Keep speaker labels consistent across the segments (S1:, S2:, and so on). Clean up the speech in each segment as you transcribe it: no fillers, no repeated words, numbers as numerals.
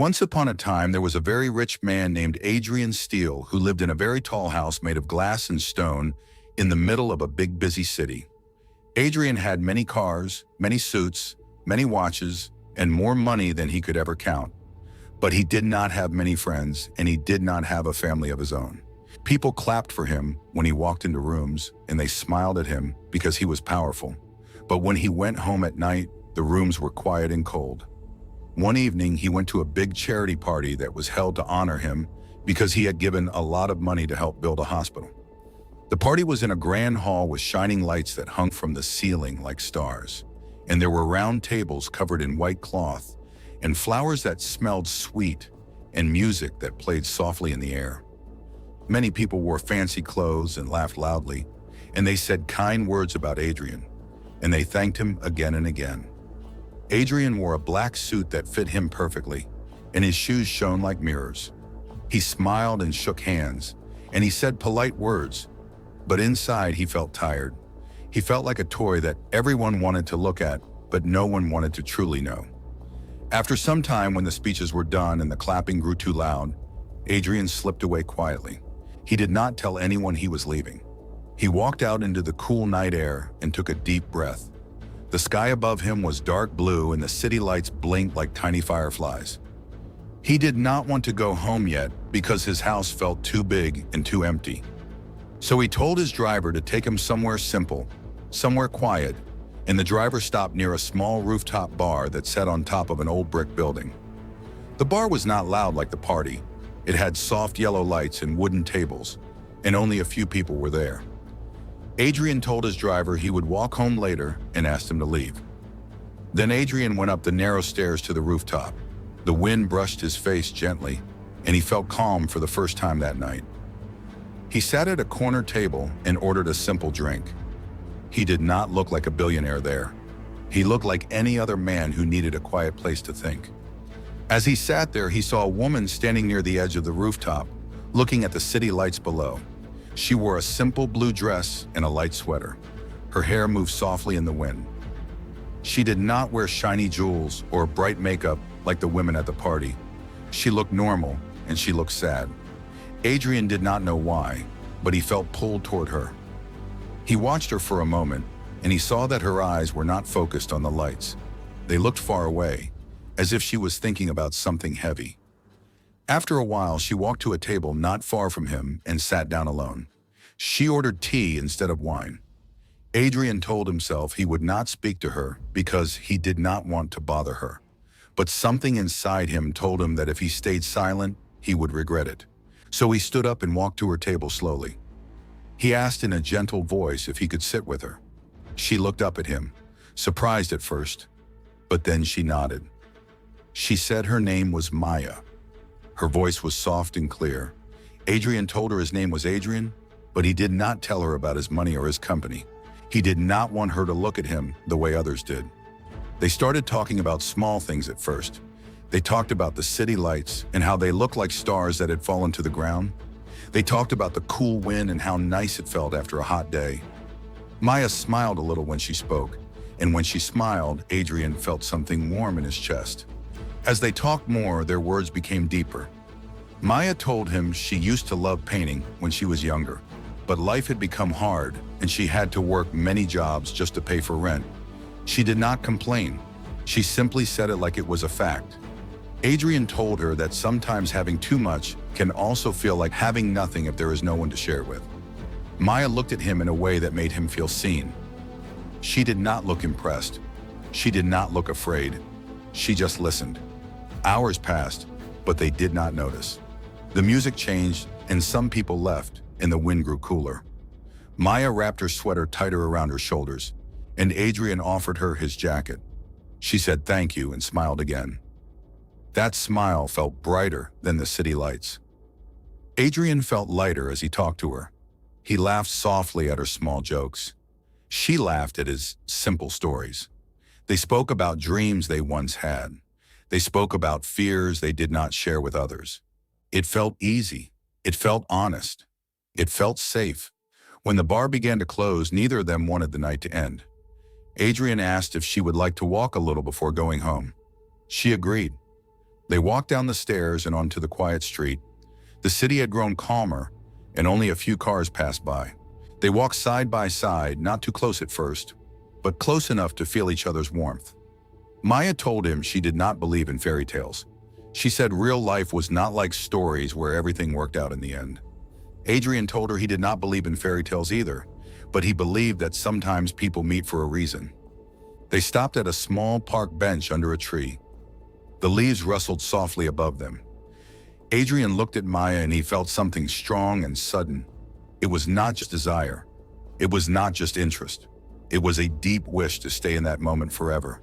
S1: Once upon a time, there was a very rich man named Adrian Steele who lived in a very tall house made of glass and stone in the middle of a big busy city. Adrian had many cars, many suits, many watches, and more money than he could ever count. But he did not have many friends, and he did not have a family of his own. People clapped for him when he walked into rooms, and they smiled at him because he was powerful. But when he went home at night, the rooms were quiet and cold. One evening, he went to a big charity party that was held to honor him because he had given a lot of money to help build a hospital. The party was in a grand hall with shining lights that hung from the ceiling like stars, and there were round tables covered in white cloth, and flowers that smelled sweet, and music that played softly in the air. Many people wore fancy clothes and laughed loudly, and they said kind words about Adrian, and they thanked him again and again. Adrian wore a black suit that fit him perfectly, and his shoes shone like mirrors. He smiled and shook hands, and he said polite words, but inside he felt tired. He felt like a toy that everyone wanted to look at, but no one wanted to truly know. After some time, when the speeches were done and the clapping grew too loud, Adrian slipped away quietly. He did not tell anyone he was leaving. He walked out into the cool night air and took a deep breath. The sky above him was dark blue and the city lights blinked like tiny fireflies. He did not want to go home yet because his house felt too big and too empty. So he told his driver to take him somewhere simple, somewhere quiet, and the driver stopped near a small rooftop bar that sat on top of an old brick building. The bar was not loud like the party. It had soft yellow lights and wooden tables, and only a few people were there. Adrian told his driver he would walk home later and asked him to leave. Then Adrian went up the narrow stairs to the rooftop. The wind brushed his face gently, and he felt calm for the first time that night. He sat at a corner table and ordered a simple drink. He did not look like a billionaire there. He looked like any other man who needed a quiet place to think. As he sat there, he saw a woman standing near the edge of the rooftop, looking at the city lights below. She wore a simple blue dress and a light sweater. Her hair moved softly in the wind. She did not wear shiny jewels or bright makeup like the women at the party. She looked normal, and she looked sad. Adrian did not know why, but he felt pulled toward her. He watched her for a moment, and he saw that her eyes were not focused on the lights. They looked far away, as if she was thinking about something heavy. After a while, she walked to a table not far from him and sat down alone. She ordered tea instead of wine. Adrian told himself he would not speak to her because he did not want to bother her. But something inside him told him that if he stayed silent, he would regret it. So he stood up and walked to her table slowly. He asked in a gentle voice if he could sit with her. She looked up at him, surprised at first, but then she nodded. She said her name was Maya. Her voice was soft and clear. Adrian told her his name was Adrian, but he did not tell her about his money or his company. He did not want her to look at him the way others did. They started talking about small things at first. They talked about the city lights and how they looked like stars that had fallen to the ground. They talked about the cool wind and how nice it felt after a hot day. Maya smiled a little when she spoke, and when she smiled, Adrian felt something warm in his chest. As they talked more, their words became deeper. Maya told him she used to love painting when she was younger, but life had become hard and she had to work many jobs just to pay for rent. She did not complain. She simply said it like it was a fact. Adrian told her that sometimes having too much can also feel like having nothing if there is no one to share it with. Maya looked at him in a way that made him feel seen. She did not look impressed. She did not look afraid. She just listened. Hours passed, but they did not notice. The music changed, and some people left, and the wind grew cooler. Maya wrapped her sweater tighter around her shoulders, and Adrian offered her his jacket. She said thank you and smiled again. That smile felt brighter than the city lights. Adrian felt lighter as he talked to her. He laughed softly at her small jokes. She laughed at his simple stories. They spoke about dreams they once had. They spoke about fears they did not share with others. It felt easy. It felt honest. It felt safe. When the bar began to close, neither of them wanted the night to end. Adrian asked if she would like to walk a little before going home. She agreed. They walked down the stairs and onto the quiet street. The city had grown calmer, and only a few cars passed by. They walked side by side, not too close at first, but close enough to feel each other's warmth. Maya told him she did not believe in fairy tales. She said real life was not like stories where everything worked out in the end. Adrian told her he did not believe in fairy tales either, but he believed that sometimes people meet for a reason. They stopped at a small park bench under a tree. The leaves rustled softly above them. Adrian looked at Maya and he felt something strong and sudden. It was not just desire. It was not just interest. It was a deep wish to stay in that moment forever.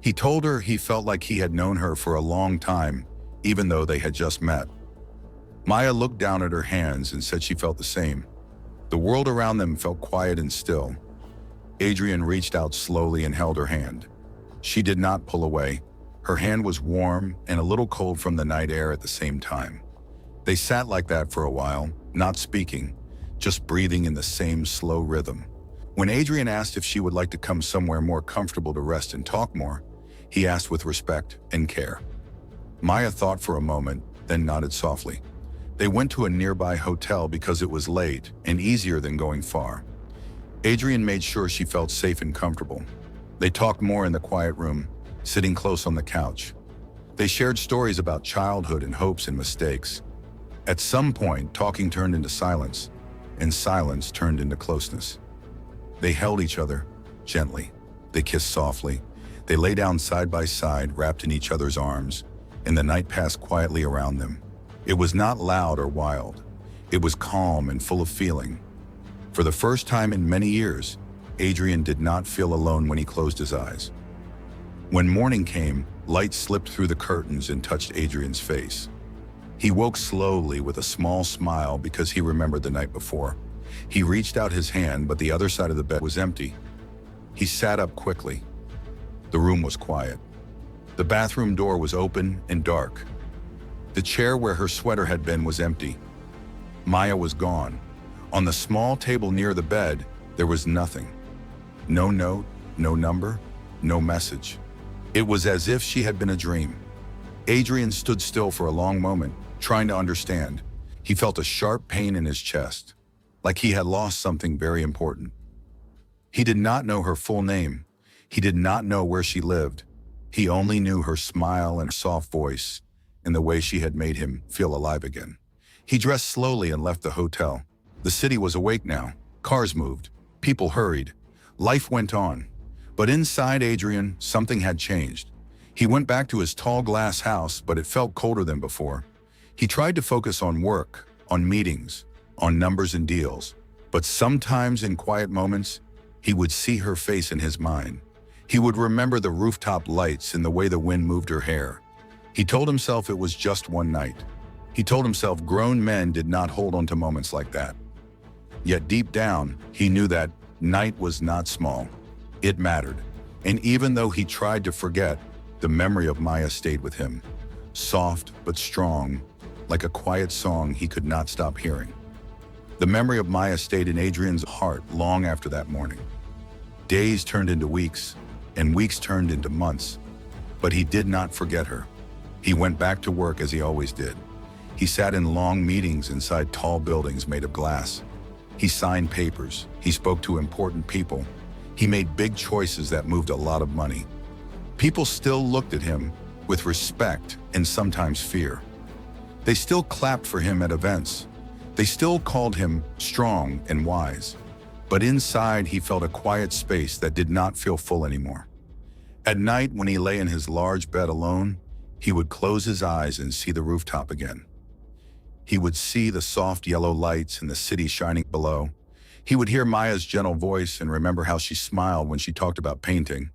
S1: He told her he felt like he had known her for a long time, even though they had just met. Maya looked down at her hands and said she felt the same. The world around them felt quiet and still. Adrian reached out slowly and held her hand. She did not pull away. Her hand was warm and a little cold from the night air at the same time. They sat like that for a while, not speaking, just breathing in the same slow rhythm. When Adrian asked if she would like to come somewhere more comfortable to rest and talk more, he asked with respect and care. Maya thought for a moment, then nodded softly. They went to a nearby hotel because it was late and easier than going far. Adrian made sure she felt safe and comfortable. They talked more in the quiet room, sitting close on the couch. They shared stories about childhood and hopes and mistakes. At some point, talking turned into silence, and silence turned into closeness. They held each other, gently. They kissed softly. They lay down side by side, wrapped in each other's arms, and the night passed quietly around them. It was not loud or wild. It was calm and full of feeling. For the first time in many years, Adrian did not feel alone when he closed his eyes. When morning came, light slipped through the curtains and touched Adrian's face. He woke slowly with a small smile because he remembered the night before. He reached out his hand, but the other side of the bed was empty. He sat up quickly. The room was quiet. The bathroom door was open and dark. The chair where her sweater had been was empty. Maya was gone. On the small table near the bed, there was nothing. No note, no number, no message. It was as if she had been a dream. Adrian stood still for a long moment, trying to understand. He felt a sharp pain in his chest, like he had lost something very important. He did not know her full name. He did not know where she lived. He only knew her smile and soft voice, and the way she had made him feel alive again. He dressed slowly and left the hotel. The city was awake now. Cars moved. People hurried. Life went on. But inside Adrian, something had changed. He went back to his tall glass house, but it felt colder than before. He tried to focus on work, on meetings, on numbers and deals. But sometimes in quiet moments, he would see her face in his mind. He would remember the rooftop lights and the way the wind moved her hair. He told himself it was just one night. He told himself grown men did not hold on to moments like that. Yet deep down, he knew that night was not small. It mattered. And even though he tried to forget, the memory of Maya stayed with him. Soft but strong, like a quiet song he could not stop hearing. The memory of Maya stayed in Adrian's heart long after that morning. Days turned into weeks, and weeks turned into months. But he did not forget her. He went back to work as he always did. He sat in long meetings inside tall buildings made of glass. He signed papers. He spoke to important people. He made big choices that moved a lot of money. People still looked at him with respect and sometimes fear. They still clapped for him at events. They still called him strong and wise. But inside, he felt a quiet space that did not feel full anymore. At night, when he lay in his large bed alone, he would close his eyes and see the rooftop again. He would see the soft yellow lights and the city shining below. He would hear Maya's gentle voice and remember how she smiled when she talked about painting.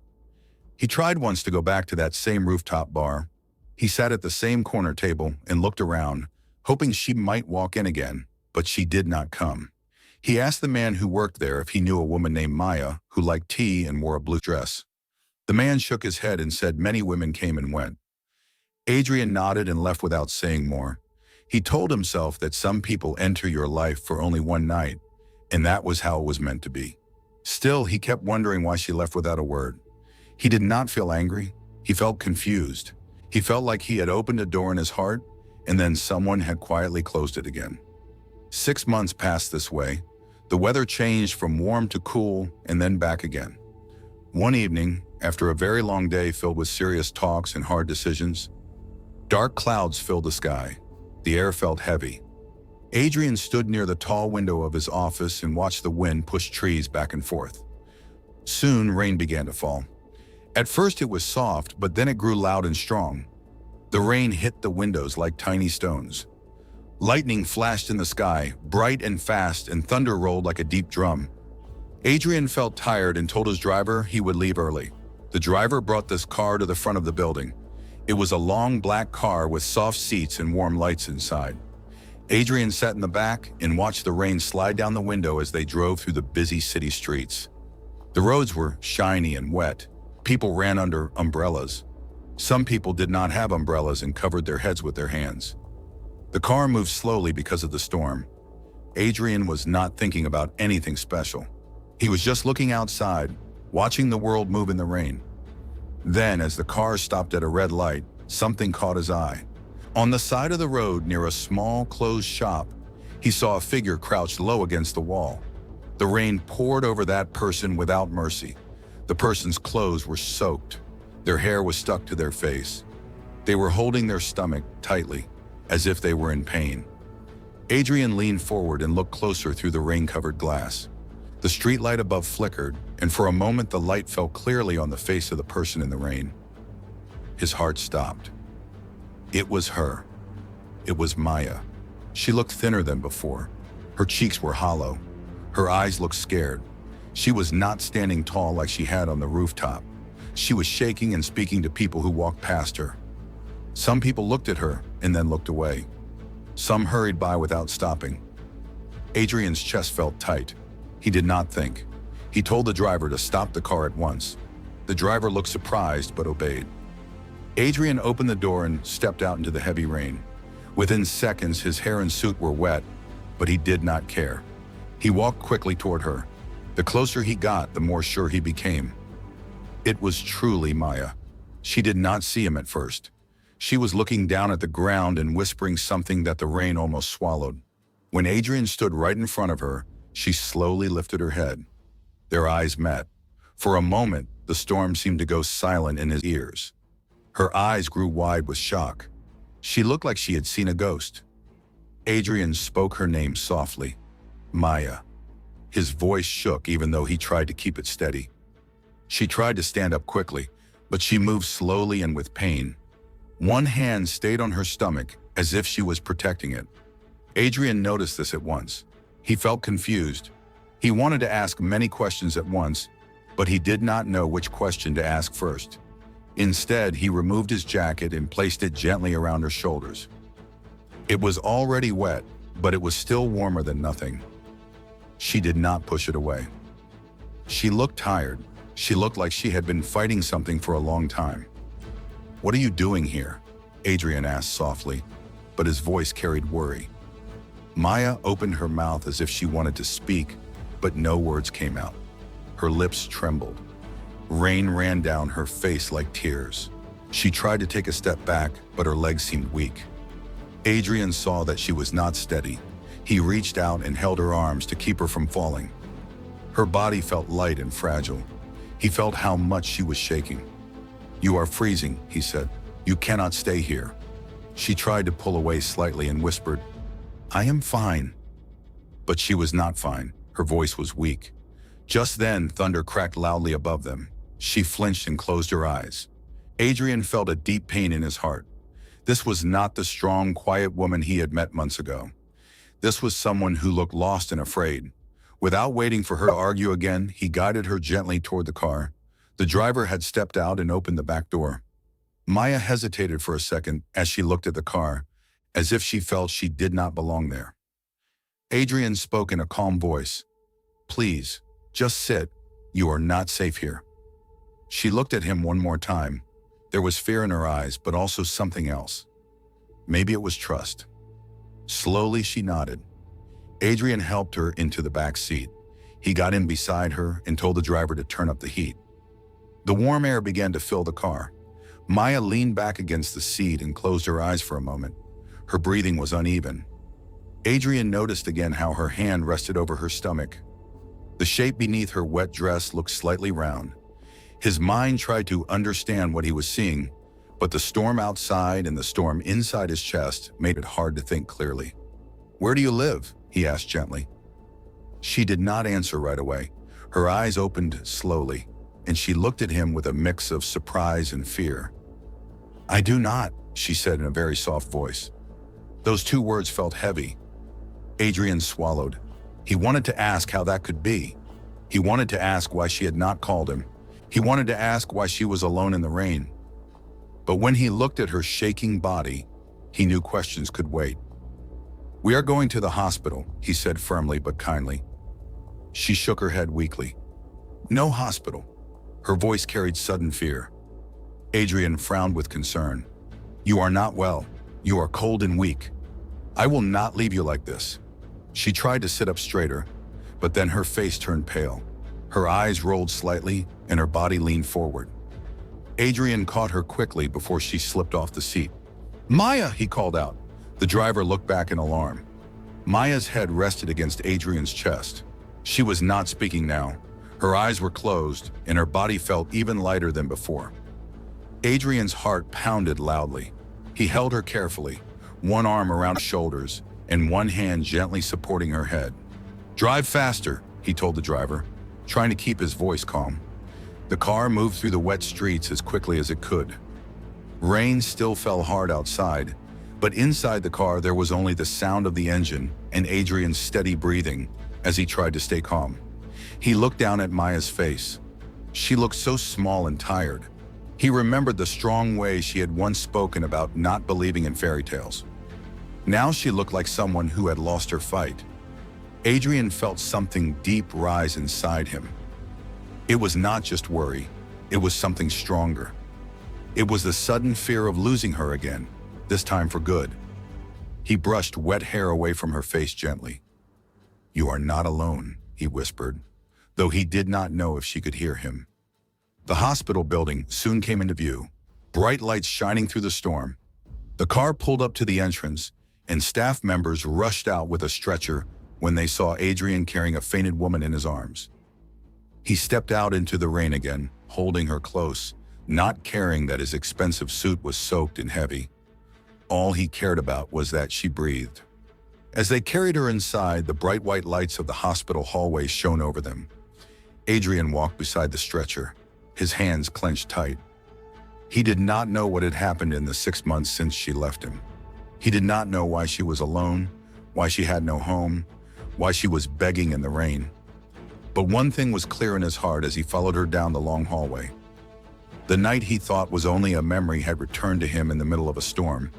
S1: He tried once to go back to that same rooftop bar. He sat at the same corner table and looked around, hoping she might walk in again, but she did not come. He asked the man who worked there if he knew a woman named Maya who liked tea and wore a blue dress. The man shook his head and said many women came and went. Adrian nodded and left without saying more. He told himself that some people enter your life for only one night, and that was how it was meant to be. Still, he kept wondering why she left without a word. He did not feel angry. He felt confused. He felt like he had opened a door in his heart, and then someone had quietly closed it again. 6 months passed this way. The weather changed from warm to cool, and then back again. One evening, after a very long day filled with serious talks and hard decisions, dark clouds filled the sky. The air felt heavy. Adrian stood near the tall window of his office and watched the wind push trees back and forth. Soon, rain began to fall. At first it was soft, but then it grew loud and strong. The rain hit the windows like tiny stones. Lightning flashed in the sky, bright and fast, and thunder rolled like a deep drum. Adrian felt tired and told his driver he would leave early. The driver brought this car to the front of the building. It was a long black car with soft seats and warm lights inside. Adrian sat in the back and watched the rain slide down the window as they drove through the busy city streets. The roads were shiny and wet. People ran under umbrellas. Some people did not have umbrellas and covered their heads with their hands. The car moved slowly because of the storm. Adrian was not thinking about anything special. He was just looking outside, watching the world move in the rain. Then, as the car stopped at a red light, something caught his eye. On the side of the road near a small closed shop, he saw a figure crouched low against the wall. The rain poured over that person without mercy. The person's clothes were soaked. Their hair was stuck to their face. They were holding their stomach tightly, as if they were in pain. Adrian leaned forward and looked closer through the rain-covered glass. The streetlight above flickered, and for a moment the light fell clearly on the face of the person in the rain. His heart stopped. It was her. It was Maya. She looked thinner than before. Her cheeks were hollow. Her eyes looked scared. She was not standing tall like she had on the rooftop. She was shaking and speaking to people who walked past her. Some people looked at her and then looked away. Some hurried by without stopping. Adrian's chest felt tight. He did not think. He told the driver to stop the car at once. The driver looked surprised but obeyed. Adrian opened the door and stepped out into the heavy rain. Within seconds, his hair and suit were wet, but he did not care. He walked quickly toward her. The closer he got, the more sure he became. It was truly Maya. She did not see him at first. She was looking down at the ground and whispering something that the rain almost swallowed. When Adrian stood right in front of her, she slowly lifted her head. Their eyes met. For a moment, the storm seemed to go silent in his ears. Her eyes grew wide with shock. She looked like she had seen a ghost. Adrian spoke her name softly. Maya. His voice shook even though he tried to keep it steady. She tried to stand up quickly, but she moved slowly and with pain. One hand stayed on her stomach as if she was protecting it. Adrian noticed this at once. He felt confused. He wanted to ask many questions at once, but he did not know which question to ask first. Instead, he removed his jacket and placed it gently around her shoulders. It was already wet, but it was still warmer than nothing. She did not push it away. She looked tired. She looked like she had been fighting something for a long time. "What are you doing here?" Adrian asked softly, but his voice carried worry. Maya opened her mouth as if she wanted to speak, but no words came out. Her lips trembled. Rain ran down her face like tears. She tried to take a step back, but her legs seemed weak. Adrian saw that she was not steady. He reached out and held her arms to keep her from falling. Her body felt light and fragile. He felt how much she was shaking. "You are freezing," he said. "You cannot stay here." She tried to pull away slightly and whispered, "I am fine." But she was not fine. Her voice was weak. Just then, thunder cracked loudly above them. She flinched and closed her eyes. Adrian felt a deep pain in his heart. This was not the strong, quiet woman he had met months ago. This was someone who looked lost and afraid. Without waiting for her to argue again, he guided her gently toward the car. The driver had stepped out and opened the back door. Maya hesitated for a second as she looked at the car, as if she felt she did not belong there. Adrian spoke in a calm voice. "Please, just sit. You are not safe here." She looked at him one more time. There was fear in her eyes, but also something else. Maybe it was trust. Slowly, she nodded. Adrian helped her into the back seat. He got in beside her and told the driver to turn up the heat. The warm air began to fill the car. Maya leaned back against the seat and closed her eyes for a moment. Her breathing was uneven. Adrian noticed again how her hand rested over her stomach. The shape beneath her wet dress looked slightly round. His mind tried to understand what he was seeing, but the storm outside and the storm inside his chest made it hard to think clearly. "Where do you live?" he asked gently. She did not answer right away. Her eyes opened slowly, and she looked at him with a mix of surprise and fear. "I do not," she said in a very soft voice. Those two words felt heavy. Adrian swallowed. He wanted to ask how that could be. He wanted to ask why she had not called him. He wanted to ask why she was alone in the rain. But when he looked at her shaking body, he knew questions could wait. "We are going to the hospital," he said firmly but kindly. She shook her head weakly. "No hospital." Her voice carried sudden fear. Adrian frowned with concern. "You are not well. You are cold and weak. I will not leave you like this." She tried to sit up straighter, but then her face turned pale. Her eyes rolled slightly and her body leaned forward. Adrian caught her quickly before she slipped off the seat. "Maya!" he called out. The driver looked back in alarm. Maya's head rested against Adrian's chest. She was not speaking now. Her eyes were closed and her body felt even lighter than before. Adrian's heart pounded loudly. He held her carefully, one arm around her shoulders and one hand gently supporting her head. "Drive faster," he told the driver, trying to keep his voice calm. The car moved through the wet streets as quickly as it could. Rain still fell hard outside, but inside the car there was only the sound of the engine and Adrian's steady breathing as he tried to stay calm. He looked down at Maya's face. She looked so small and tired. He remembered the strong way she had once spoken about not believing in fairy tales. Now she looked like someone who had lost her fight. Adrian felt something deep rise inside him. It was not just worry, it was something stronger. It was the sudden fear of losing her again, this time for good. He brushed wet hair away from her face gently. "You are not alone," he whispered, though he did not know if she could hear him. The hospital building soon came into view, bright lights shining through the storm. The car pulled up to the entrance, and staff members rushed out with a stretcher when they saw Adrian carrying a fainted woman in his arms. He stepped out into the rain again, holding her close, not caring that his expensive suit was soaked and heavy. All he cared about was that she breathed. As they carried her inside, the bright white lights of the hospital hallway shone over them. Adrian walked beside the stretcher, his hands clenched tight. He did not know what had happened in the 6 months since she left him. He did not know why she was alone, why she had no home, why she was begging in the rain. But one thing was clear in his heart as he followed her down the long hallway. The night he thought was only a memory had returned to him in the middle of a storm.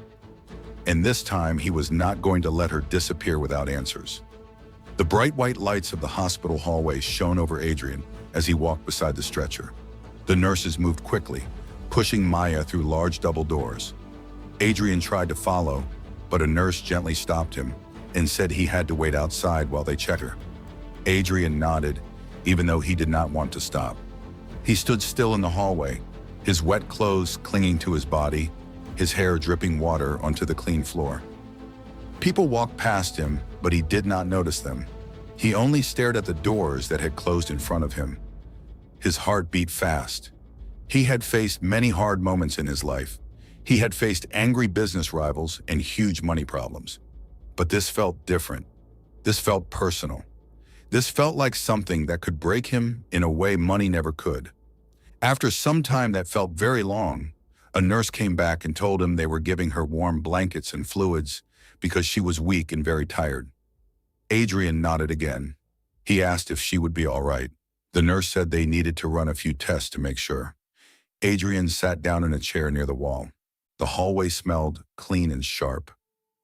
S1: And this time he was not going to let her disappear without answers. The bright white lights of the hospital hallway shone over Adrian as he walked beside the stretcher. The nurses moved quickly, pushing Maya through large double doors. Adrian tried to follow, but a nurse gently stopped him and said he had to wait outside while they checked her. Adrian nodded, even though he did not want to stop. He stood still in the hallway, his wet clothes clinging to his body, his hair dripping water onto the clean floor. People walked past him, but he did not notice them. He only stared at the doors that had closed in front of him. His heart beat fast. He had faced many hard moments in his life. He had faced angry business rivals and huge money problems. But this felt different. This felt personal. This felt like something that could break him in a way money never could. After some time that felt very long, a nurse came back and told him they were giving her warm blankets and fluids because she was weak and very tired. Adrian nodded again. He asked if she would be all right. The nurse said they needed to run a few tests to make sure. Adrian sat down in a chair near the wall. The hallway smelled clean and sharp.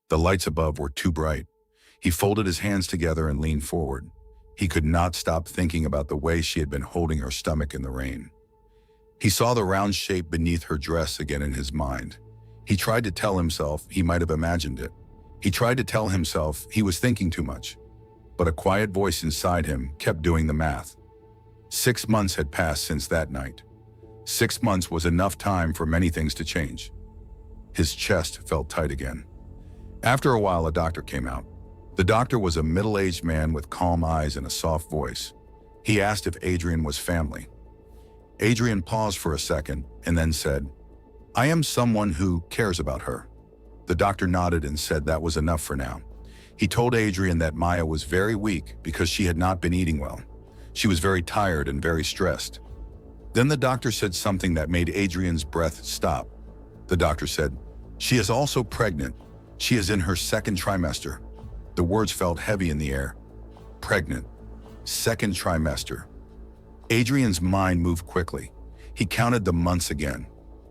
S1: The lights above were too bright. He folded his hands together and leaned forward. He could not stop thinking about the way she had been holding her stomach in the rain. He saw the round shape beneath her dress again in his mind. He tried to tell himself he might have imagined it. He tried to tell himself he was thinking too much. But a quiet voice inside him kept doing the math. 6 months had passed since that night. 6 months was enough time for many things to change. His chest felt tight again. After a while, a doctor came out. The doctor was a middle-aged man with calm eyes and a soft voice. He asked if Adrian was family. Adrian paused for a second and then said, "I am someone who cares about her." The doctor nodded and said that was enough for now. He told Adrian that Maya was very weak because she had not been eating well. She was very tired and very stressed. Then the doctor said something that made Adrian's breath stop. The doctor said, "She is also pregnant. She is in her second trimester." The words felt heavy in the air. Pregnant. Second trimester. Adrian's mind moved quickly. He counted the months again.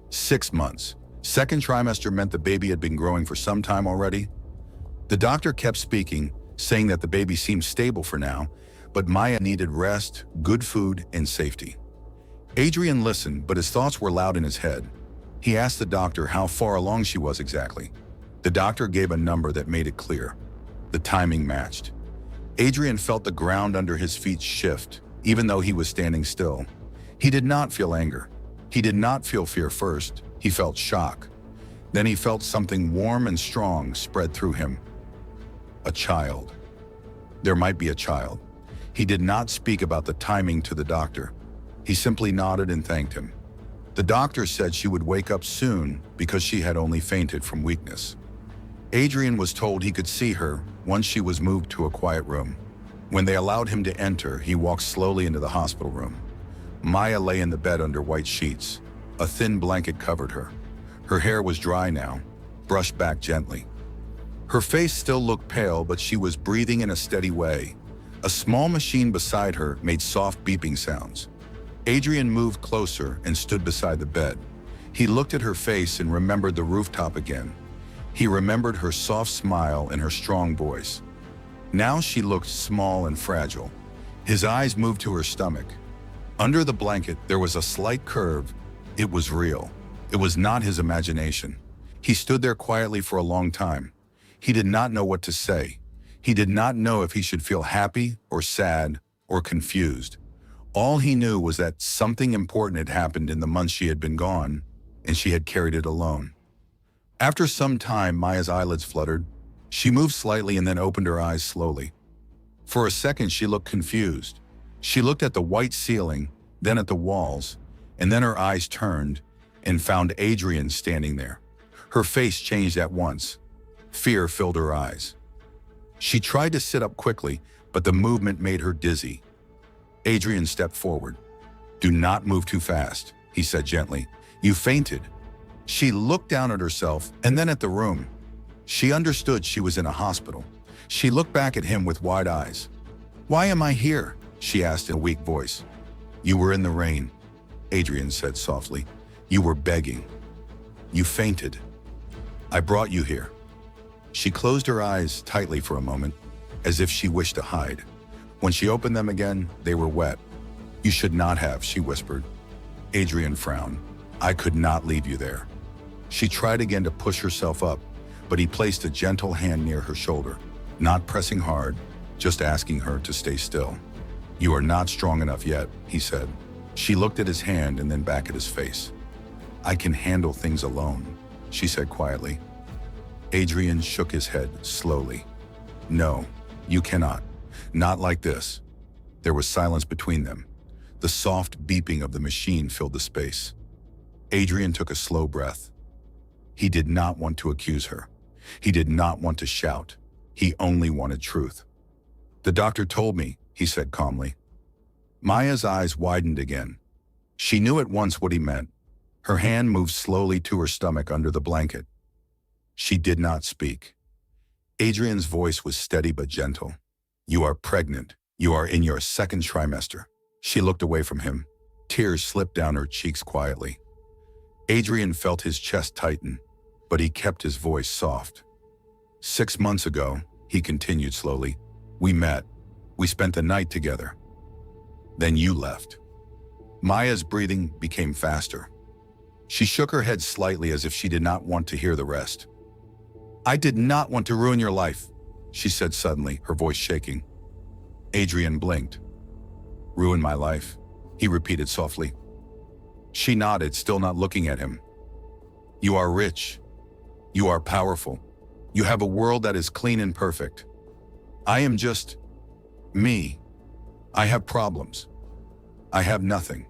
S1: 6 months. Second trimester meant the baby had been growing for some time already. The doctor kept speaking, saying that the baby seemed stable for now, but Maya needed rest, good food, and safety. Adrian listened, but his thoughts were loud in his head. He asked the doctor how far along she was exactly. The doctor gave a number that made it clear. The timing matched. Adrian felt the ground under his feet shift, even though he was standing still. He did not feel anger. He did not feel fear first. He felt shock. Then he felt something warm and strong spread through him. A child. There might be a child. He did not speak about the timing to the doctor. He simply nodded and thanked him. The doctor said she would wake up soon because she had only fainted from weakness. Adrian was told he could see her once she was moved to a quiet room. When they allowed him to enter, he walked slowly into the hospital room. Maya lay in the bed under white sheets. A thin blanket covered her. Her hair was dry now, brushed back gently. Her face still looked pale, but she was breathing in a steady way. A small machine beside her made soft beeping sounds. Adrian moved closer and stood beside the bed. He looked at her face and remembered the rooftop again. He remembered her soft smile and her strong voice. Now she looked small and fragile. His eyes moved to her stomach. Under the blanket, there was a slight curve. It was real. It was not his imagination. He stood there quietly for a long time. He did not know what to say. He did not know if he should feel happy or sad or confused. All he knew was that something important had happened in the months she had been gone, and she had carried it alone. After some time, Maya's eyelids fluttered. She moved slightly and then opened her eyes slowly. For a second, she looked confused. She looked at the white ceiling, then at the walls, and then her eyes turned and found Adrian standing there. Her face changed at once. Fear filled her eyes. She tried to sit up quickly, but the movement made her dizzy. Adrian stepped forward. "Do not move too fast," he said gently. "You fainted." She looked down at herself and then at the room. She understood she was in a hospital. She looked back at him with wide eyes. "Why am I here?" she asked in a weak voice. "You were in the rain," Adrian said softly. "You were begging. You fainted. I brought you here." She closed her eyes tightly for a moment, as if she wished to hide. When she opened them again, they were wet. "You should not have," she whispered. Adrian frowned. "I could not leave you there." She tried again to push herself up, but he placed a gentle hand near her shoulder, not pressing hard, just asking her to stay still. "You are not strong enough yet," he said. She looked at his hand and then back at his face. "I can handle things alone," she said quietly. Adrian shook his head slowly. "No, you cannot. Not like this." There was silence between them. The soft beeping of the machine filled the space. Adrian took a slow breath. He did not want to accuse her. He did not want to shout. He only wanted truth. "The doctor told me," he said calmly. Maya's eyes widened again. She knew at once what he meant. Her hand moved slowly to her stomach under the blanket. She did not speak. Adrian's voice was steady but gentle. "You are pregnant. You are in your second trimester." She looked away from him. Tears slipped down her cheeks quietly. Adrian felt his chest tighten, but he kept his voice soft. "6 months ago," he continued slowly, "we met. We spent the night together. Then you left." Maya's breathing became faster. She shook her head slightly as if she did not want to hear the rest. "I did not want to ruin your life," she said suddenly, her voice shaking. Adrian blinked. "Ruin my life," he repeated softly. She nodded, still not looking at him. You are rich. You are powerful. You have a world that is clean and perfect. I am just me. I have problems. I have nothing.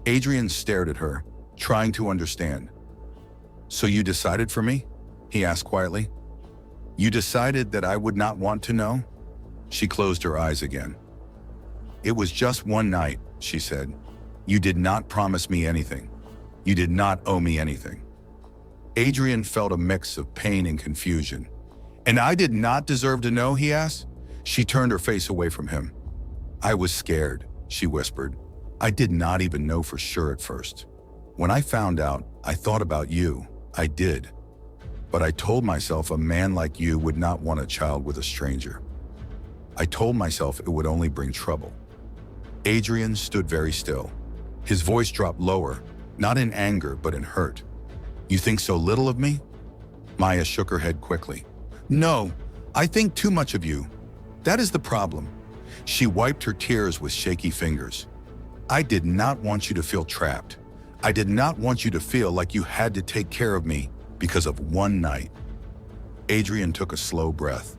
S1: Adrian stared at her, trying to understand. So you decided for me? He asked quietly. You decided that I would not want to know? She closed her eyes again. It was just one night, she said. You did not promise me anything. You did not owe me anything. Adrian felt a mix of pain and confusion. And I did not deserve to know, he asked. She turned her face away from him. I was scared, she whispered. I did not even know for sure at first. When I found out, I thought about you. I did. But I told myself a man like you would not want a child with a stranger. I told myself it would only bring trouble. Adrian stood very still. His voice dropped lower, not in anger, but in hurt. You think so little of me? Maya shook her head quickly. No, I think too much of you. That is the problem. She wiped her tears with shaky fingers. I did not want you to feel trapped. I did not want you to feel like you had to take care of me because of one night. Adrian took a slow breath.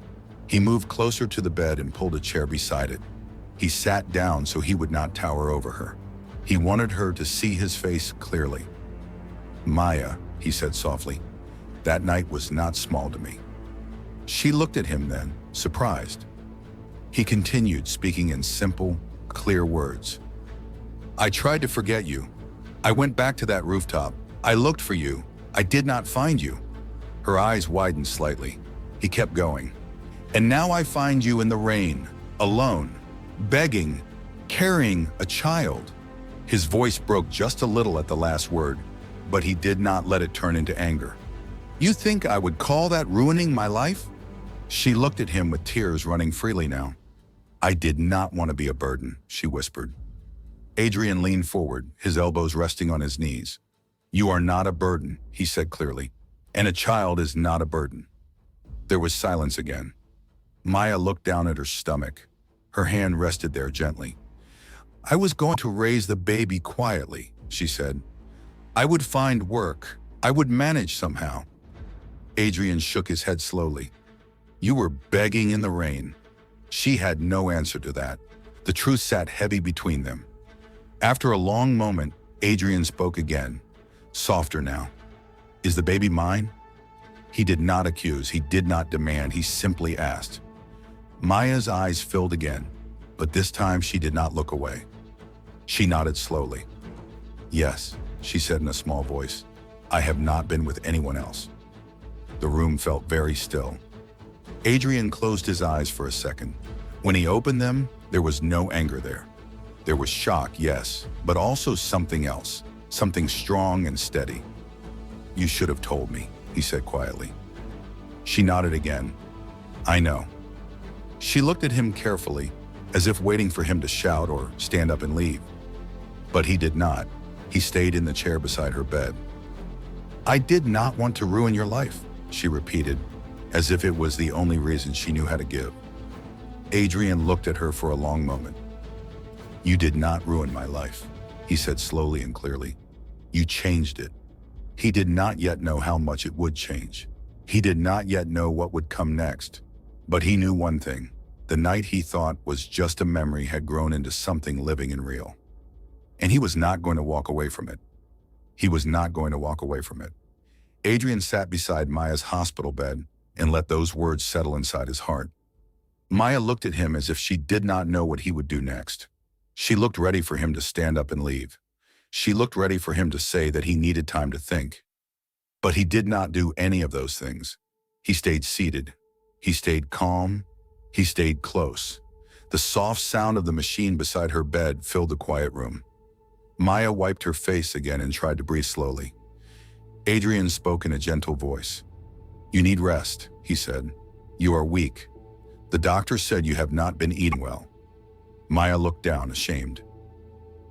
S1: He moved closer to the bed and pulled a chair beside it. He sat down so he would not tower over her. He wanted her to see his face clearly. Maya, he said softly, that night was not small to me. She looked at him then, surprised. He continued, speaking in simple, clear words. I tried to forget you. I went back to that rooftop. I looked for you. I did not find you. Her eyes widened slightly. He kept going. And now I find you in the rain, alone, begging, carrying a child. His voice broke just a little at the last word, but he did not let it turn into anger. You think I would call that ruining my life? She looked at him with tears running freely now. I did not want to be a burden, she whispered. Adrian leaned forward, his elbows resting on his knees. You are not a burden, he said clearly, and a child is not a burden. There was silence again. Maya looked down at her stomach. Her hand rested there gently. I was going to raise the baby quietly, she said. I would find work. I would manage somehow. Adrian shook his head slowly. You were begging in the rain. She had no answer to that. The truth sat heavy between them. After a long moment, Adrian spoke again, softer now. Is the baby mine? He did not accuse, he did not demand, he simply asked. Maya's eyes filled again, but this time she did not look away. She nodded slowly. Yes, she said in a small voice. I have not been with anyone else. The room felt very still. Adrian closed his eyes for a second. When he opened them, there was no anger there. There was shock, yes, but also something else, something strong and steady. You should have told me, he said quietly. She nodded again. I know. She looked at him carefully, as if waiting for him to shout or stand up and leave. But he did not. He stayed in the chair beside her bed. I did not want to ruin your life, she repeated, as if it was the only reason she knew how to give. Adrian looked at her for a long moment. You did not ruin my life, he said slowly and clearly. You changed it. He did not yet know how much it would change. He did not yet know what would come next. But he knew one thing. The night he thought was just a memory had grown into something living and real. And he was not going to walk away from it. He was not going to walk away from it. Adrian sat beside Maya's hospital bed and let those words settle inside his heart. Maya looked at him as if she did not know what he would do next. She looked ready for him to stand up and leave. She looked ready for him to say that he needed time to think. But he did not do any of those things. He stayed seated. He stayed calm. He stayed close. The soft sound of the machine beside her bed filled the quiet room. Maya wiped her face again and tried to breathe slowly. Adrian spoke in a gentle voice. You need rest, he said. You are weak. The doctor said you have not been eating well. Maya looked down, ashamed.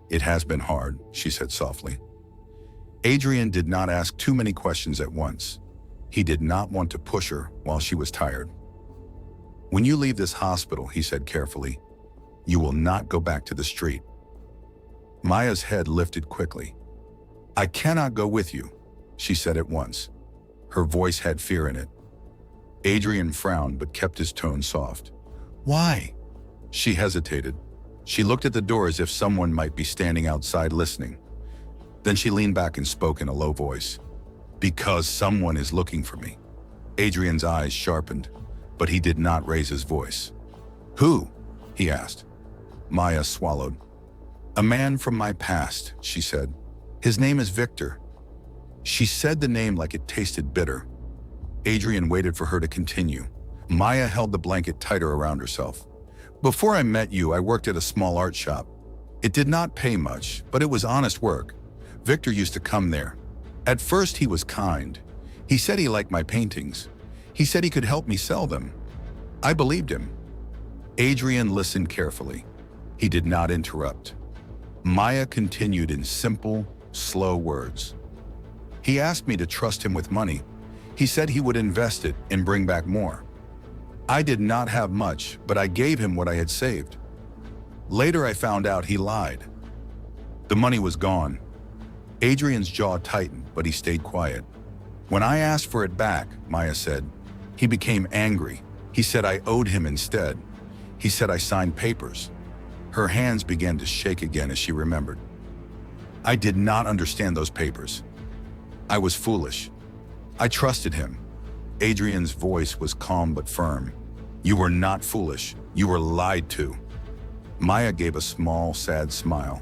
S1: It has been hard, she said softly. Adrian did not ask too many questions at once. He did not want to push her while she was tired. When you leave this hospital, he said carefully, you will not go back to the street. Maya's head lifted quickly. "I cannot go with you," she said at once. Her voice had fear in it. Adrian frowned but kept his tone soft. "Why?" She hesitated. She looked at the door as if someone might be standing outside listening. Then she leaned back and spoke in a low voice. "Because someone is looking for me." Adrian's eyes sharpened, but he did not raise his voice. "Who?" he asked. Maya swallowed. "A man from my past," she said. "His name is Victor." She said the name like it tasted bitter. Adrian waited for her to continue. Maya held the blanket tighter around herself. "Before I met you, I worked at a small art shop. It did not pay much, but it was honest work. Victor used to come there. At first, he was kind. He said he liked my paintings. He said he could help me sell them. I believed him." Adrian listened carefully. He did not interrupt. Maya continued in simple, slow words. "He asked me to trust him with money. He said he would invest it and bring back more. I did not have much, but I gave him what I had saved. Later, I found out he lied. The money was gone." Adrian's jaw tightened, but he stayed quiet. "When I asked for it back," Maya said, "he became angry. He said I owed him instead. He said I signed papers." Her hands began to shake again as she remembered. "I did not understand those papers. I was foolish. I trusted him." Adrian's voice was calm but firm. "You were not foolish. You were lied to." Maya gave a small, sad smile.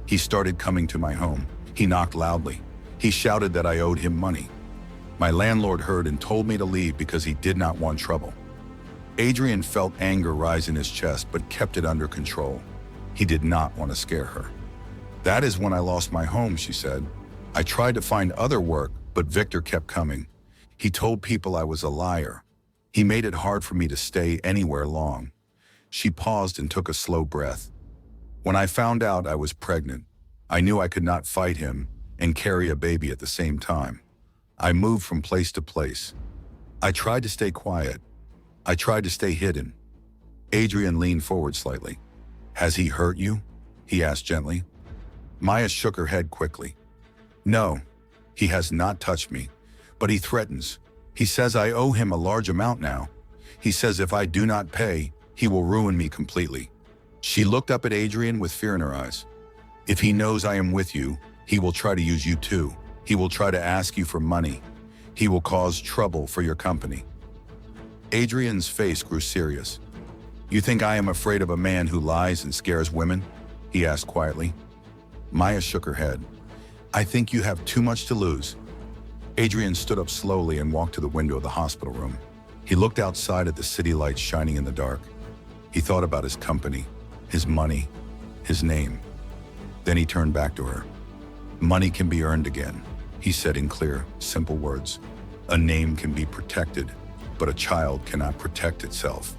S1: "He started coming to my home. He knocked loudly. He shouted that I owed him money. My landlord heard and told me to leave because he did not want trouble." Adrian felt anger rise in his chest but kept it under control. He did not want to scare her. "That is when I lost my home," she said. "I tried to find other work, but Victor kept coming. He told people I was a liar. He made it hard for me to stay anywhere long." She paused and took a slow breath. "When I found out I was pregnant, I knew I could not fight him and carry a baby at the same time. I moved from place to place. I tried to stay quiet. I tried to stay hidden." Adrian leaned forward slightly. "Has he hurt you?" he asked gently. Maya shook her head quickly. "No, he has not touched me, but he threatens. He says I owe him a large amount now. He says if I do not pay, he will ruin me completely." She looked up at Adrian with fear in her eyes. "If he knows I am with you, he will try to use you too. He will try to ask you for money. He will cause trouble for your company." Adrian's face grew serious. "You think I am afraid of a man who lies and scares women?" he asked quietly. Maya shook her head. "I think you have too much to lose." Adrian stood up slowly and walked to the window of the hospital room. He looked outside at the city lights shining in the dark. He thought about his company, his money, his name. Then he turned back to her. "Money can be earned again," he said in clear, simple words. "A name can be protected, but a child cannot protect itself.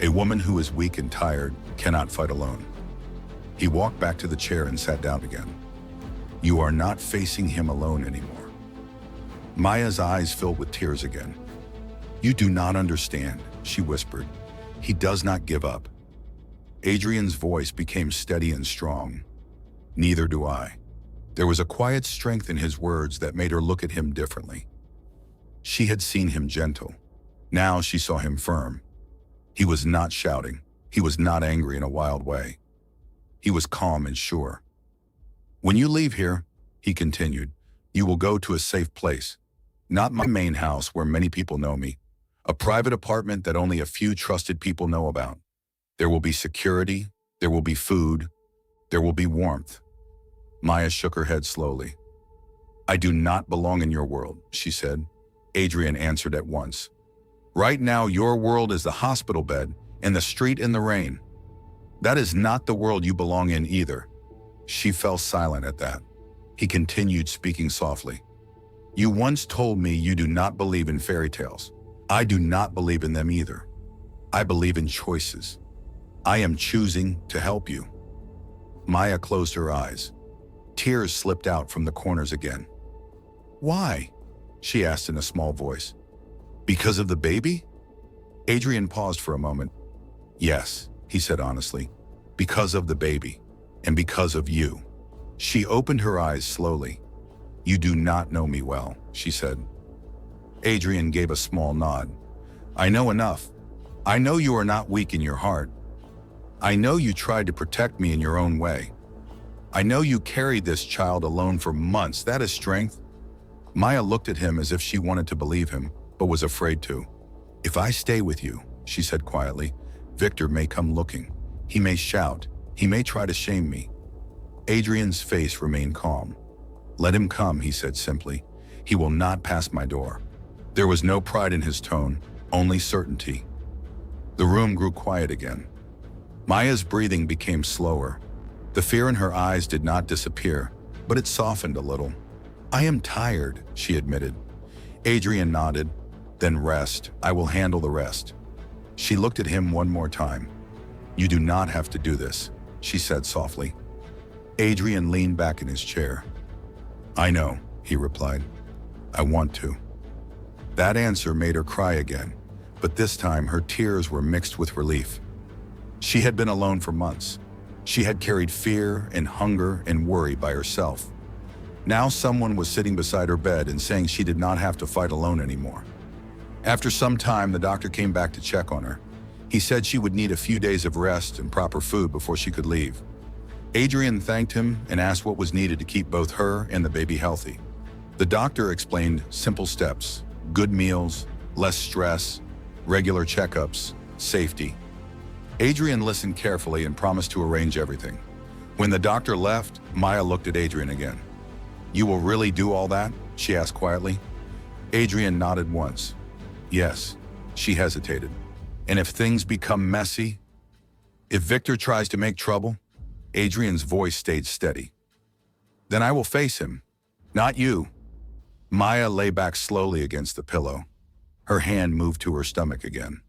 S1: A woman who is weak and tired cannot fight alone." He walked back to the chair and sat down again. "You are not facing him alone anymore." Maya's eyes filled with tears again. "You do not understand," she whispered. "He does not give up." Adrian's voice became steady and strong. "Neither do I." There was a quiet strength in his words that made her look at him differently. She had seen him gentle. Now she saw him firm. He was not shouting. He was not angry in a wild way. He was calm and sure. "When you leave here," he continued, "you will go to a safe place. Not my main house where many people know me. A private apartment that only a few trusted people know about. There will be security. There will be food. There will be warmth." Maya shook her head slowly. "I do not belong in your world," she said. Adrian answered at once. "Right now, your world is the hospital bed and the street in the rain. That is not the world you belong in either." She fell silent at that. He continued speaking softly. "You once told me you do not believe in fairy tales. I do not believe in them either. I believe in choices. I am choosing to help you." Maya closed her eyes. Tears slipped out from the corners again. "Why?" she asked in a small voice. "Because of the baby?" Adrian paused for a moment. "Yes," he said honestly, "because of the baby, and because of you." She opened her eyes slowly. You do not know me well, she said. Adrian gave a small nod. I know enough. I know you are not weak in your heart. I know you tried to protect me in your own way. I know you carried this child alone for months. That is strength. Maya looked at him as if she wanted to believe him, but was afraid to. If I stay with you, she said quietly, Victor may come looking. He may shout. He may try to shame me. Adrian's face remained calm. Let him come, he said simply. He will not pass my door. There was no pride in his tone, only certainty. The room grew quiet again. Maya's breathing became slower. The fear in her eyes did not disappear, but it softened a little. I am tired, she admitted. Adrian nodded. Then rest. I will handle the rest. She looked at him one more time. You do not have to do this, she said softly. Adrian leaned back in his chair. I know, he replied. I want to. That answer made her cry again, but this time her tears were mixed with relief. She had been alone for months. She had carried fear and hunger and worry by herself. Now someone was sitting beside her bed and saying she did not have to fight alone anymore. After some time, the doctor came back to check on her. He said she would need a few days of rest and proper food before she could leave. Adrian thanked him and asked what was needed to keep both her and the baby healthy. The doctor explained simple steps: good meals, less stress, regular checkups, safety. Adrian listened carefully and promised to arrange everything. When the doctor left, Maya looked at Adrian again. You will really do all that? She asked quietly. Adrian nodded once. Yes, she hesitated. And if things become messy? If Victor tries to make trouble? Adrian's voice stayed steady. Then I will face him, not you. Maya lay back slowly against the pillow. Her hand moved to her stomach again.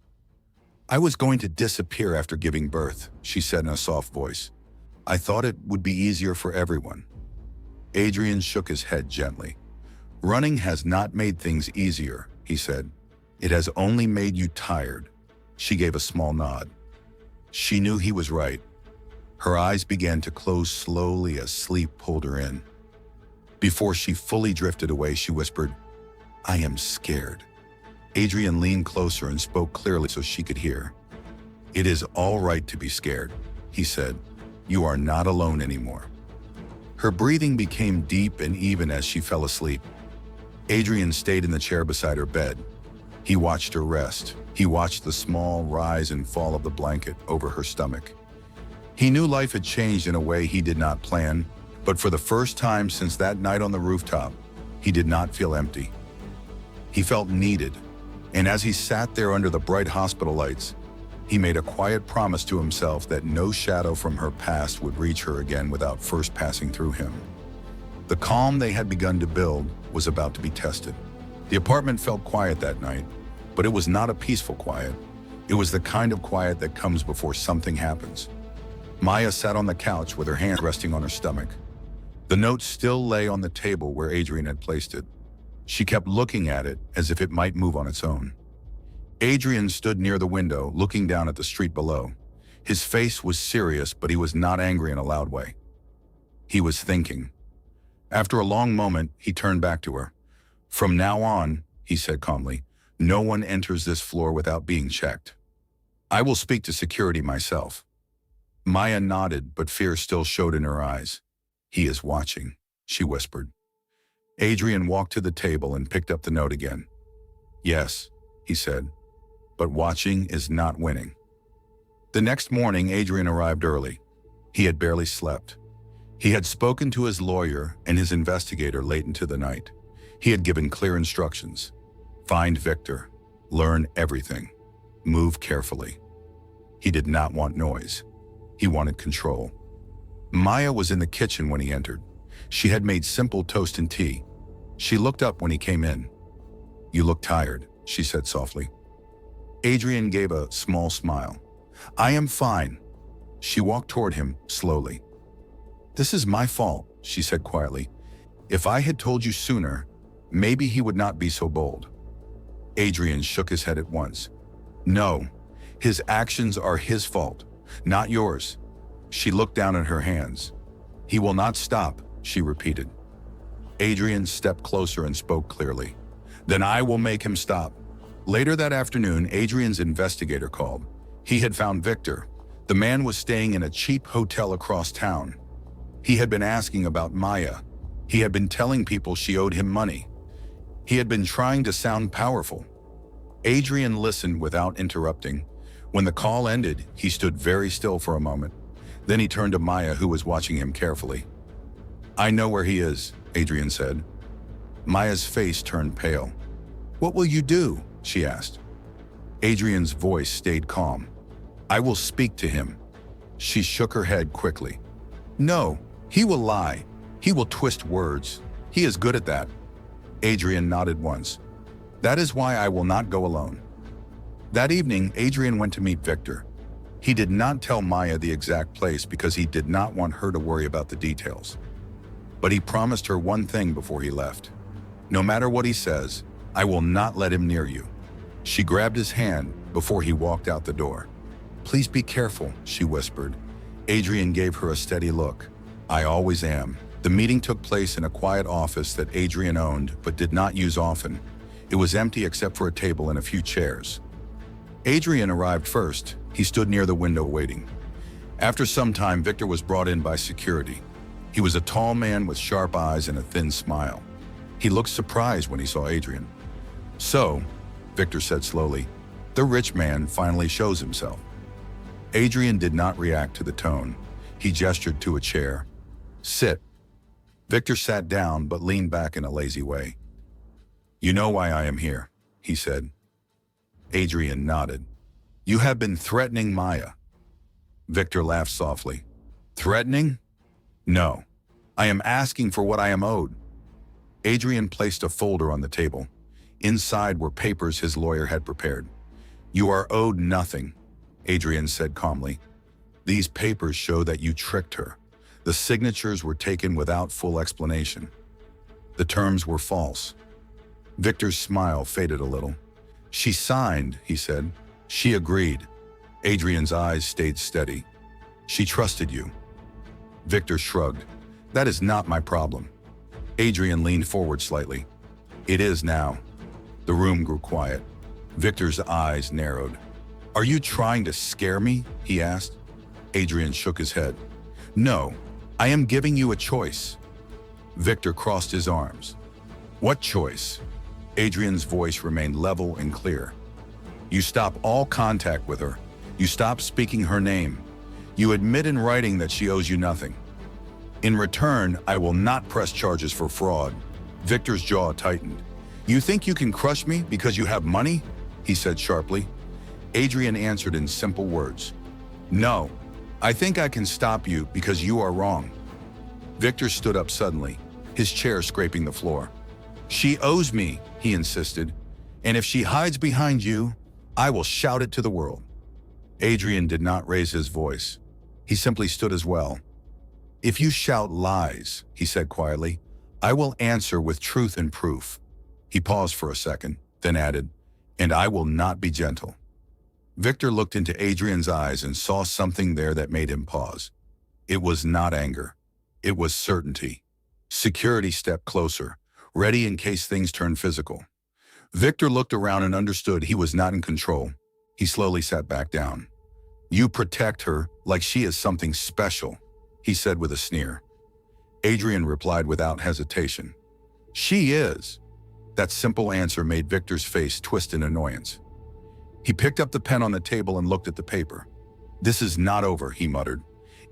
S1: I was going to disappear after giving birth, she said in a soft voice. I thought it would be easier for everyone. Adrian shook his head gently. Running has not made things easier, he said. It has only made you tired. She gave a small nod. She knew he was right. Her eyes began to close slowly as sleep pulled her in. Before she fully drifted away, she whispered, I am scared. Adrian leaned closer and spoke clearly so she could hear. It is all right to be scared, he said. You are not alone anymore. Her breathing became deep and even as she fell asleep. Adrian stayed in the chair beside her bed. He watched her rest. He watched the small rise and fall of the blanket over her stomach. He knew life had changed in a way he did not plan, but for the first time since that night on the rooftop, he did not feel empty. He felt needed, and as he sat there under the bright hospital lights, he made a quiet promise to himself that no shadow from her past would reach her again without first passing through him. The calm they had begun to build was about to be tested. The apartment felt quiet that night, but it was not a peaceful quiet. It was the kind of quiet that comes before something happens. Maya sat on the couch with her hand resting on her stomach. The note still lay on the table where Adrian had placed it. She kept looking at it as if it might move on its own. Adrian stood near the window, looking down at the street below. His face was serious, but he was not angry in a loud way. He was thinking. After a long moment, he turned back to her. From now on, he said calmly, no one enters this floor without being checked. I will speak to security myself. Maya nodded, but fear still showed in her eyes. He is watching, she whispered. Adrian walked to the table and picked up the note again. Yes, he said, but watching is not winning. The next morning, Adrian arrived early. He had barely slept. He had spoken to his lawyer and his investigator late into the night. He had given clear instructions. Find Victor. Learn everything. Move carefully. He did not want noise. He wanted control. Maya was in the kitchen when he entered. She had made simple toast and tea. She looked up when he came in. You look tired, she said softly. Adrian gave a small smile. I am fine. She walked toward him slowly. This is my fault, she said quietly. If I had told you sooner, maybe he would not be so bold. Adrian shook his head at once. No, his actions are his fault, not yours. She looked down at her hands. He will not stop, she repeated. Adrian stepped closer and spoke clearly. Then I will make him stop. Later that afternoon, Adrian's investigator called. He had found Victor. The man was staying in a cheap hotel across town. He had been asking about Maya. He had been telling people she owed him money. He had been trying to sound powerful. Adrian listened without interrupting. When the call ended, he stood very still for a moment. Then he turned to Maya, who was watching him carefully. I know where he is, Adrian said. Maya's face turned pale. What will you do? She asked. Adrian's voice stayed calm. I will speak to him. She shook her head quickly. No, he will lie. He will twist words. He is good at that. Adrian nodded once. That is why I will not go alone. That evening, Adrian went to meet Victor. He did not tell Maya the exact place because he did not want her to worry about the details. But he promised her one thing before he left. No matter what he says, I will not let him near you. She grabbed his hand before he walked out the door. Please be careful, she whispered. Adrian gave her a steady look. I always am. The meeting took place in a quiet office that Adrian owned but did not use often. It was empty except for a table and a few chairs. Adrian arrived first. He stood near the window waiting. After some time, Victor was brought in by security. He was a tall man with sharp eyes and a thin smile. He looked surprised when he saw Adrian. So, Victor said slowly, the rich man finally shows himself. Adrian did not react to the tone. He gestured to a chair. Sit. Victor sat down but leaned back in a lazy way. You know why I am here, he said. Adrian nodded. You have been threatening Maya. Victor laughed softly. Threatening? No. I am asking for what I am owed. Adrian placed a folder on the table. Inside were papers his lawyer had prepared. You are owed nothing, Adrian said calmly. These papers show that you tricked her. The signatures were taken without full explanation. The terms were false. Victor's smile faded a little. She signed, he said. She agreed. Adrian's eyes stayed steady. She trusted you. Victor shrugged. That is not my problem. Adrian leaned forward slightly. It is now. The room grew quiet. Victor's eyes narrowed. Are you trying to scare me? He asked. Adrian shook his head. No, I am giving you a choice. Victor crossed his arms. What choice? Adrian's voice remained level and clear. You stop all contact with her. You stop speaking her name. You admit in writing that she owes you nothing. In return, I will not press charges for fraud. Victor's jaw tightened. You think you can crush me because you have money? He said sharply. Adrian answered in simple words. No, I think I can stop you because you are wrong. Victor stood up suddenly, his chair scraping the floor. She owes me, he insisted, and if she hides behind you, I will shout it to the world. Adrian did not raise his voice. He simply stood as well. If you shout lies, he said quietly, I will answer with truth and proof. He paused for a second, then added, and I will not be gentle. Victor looked into Adrian's eyes and saw something there that made him pause. It was not anger. It was certainty. Security stepped closer, ready in case things turned physical. Victor looked around and understood he was not in control. He slowly sat back down. You protect her like she is something special, he said with a sneer. Adrian replied without hesitation. She is. That simple answer made Victor's face twist in annoyance. He picked up the pen on the table and looked at the paper. This is not over, he muttered.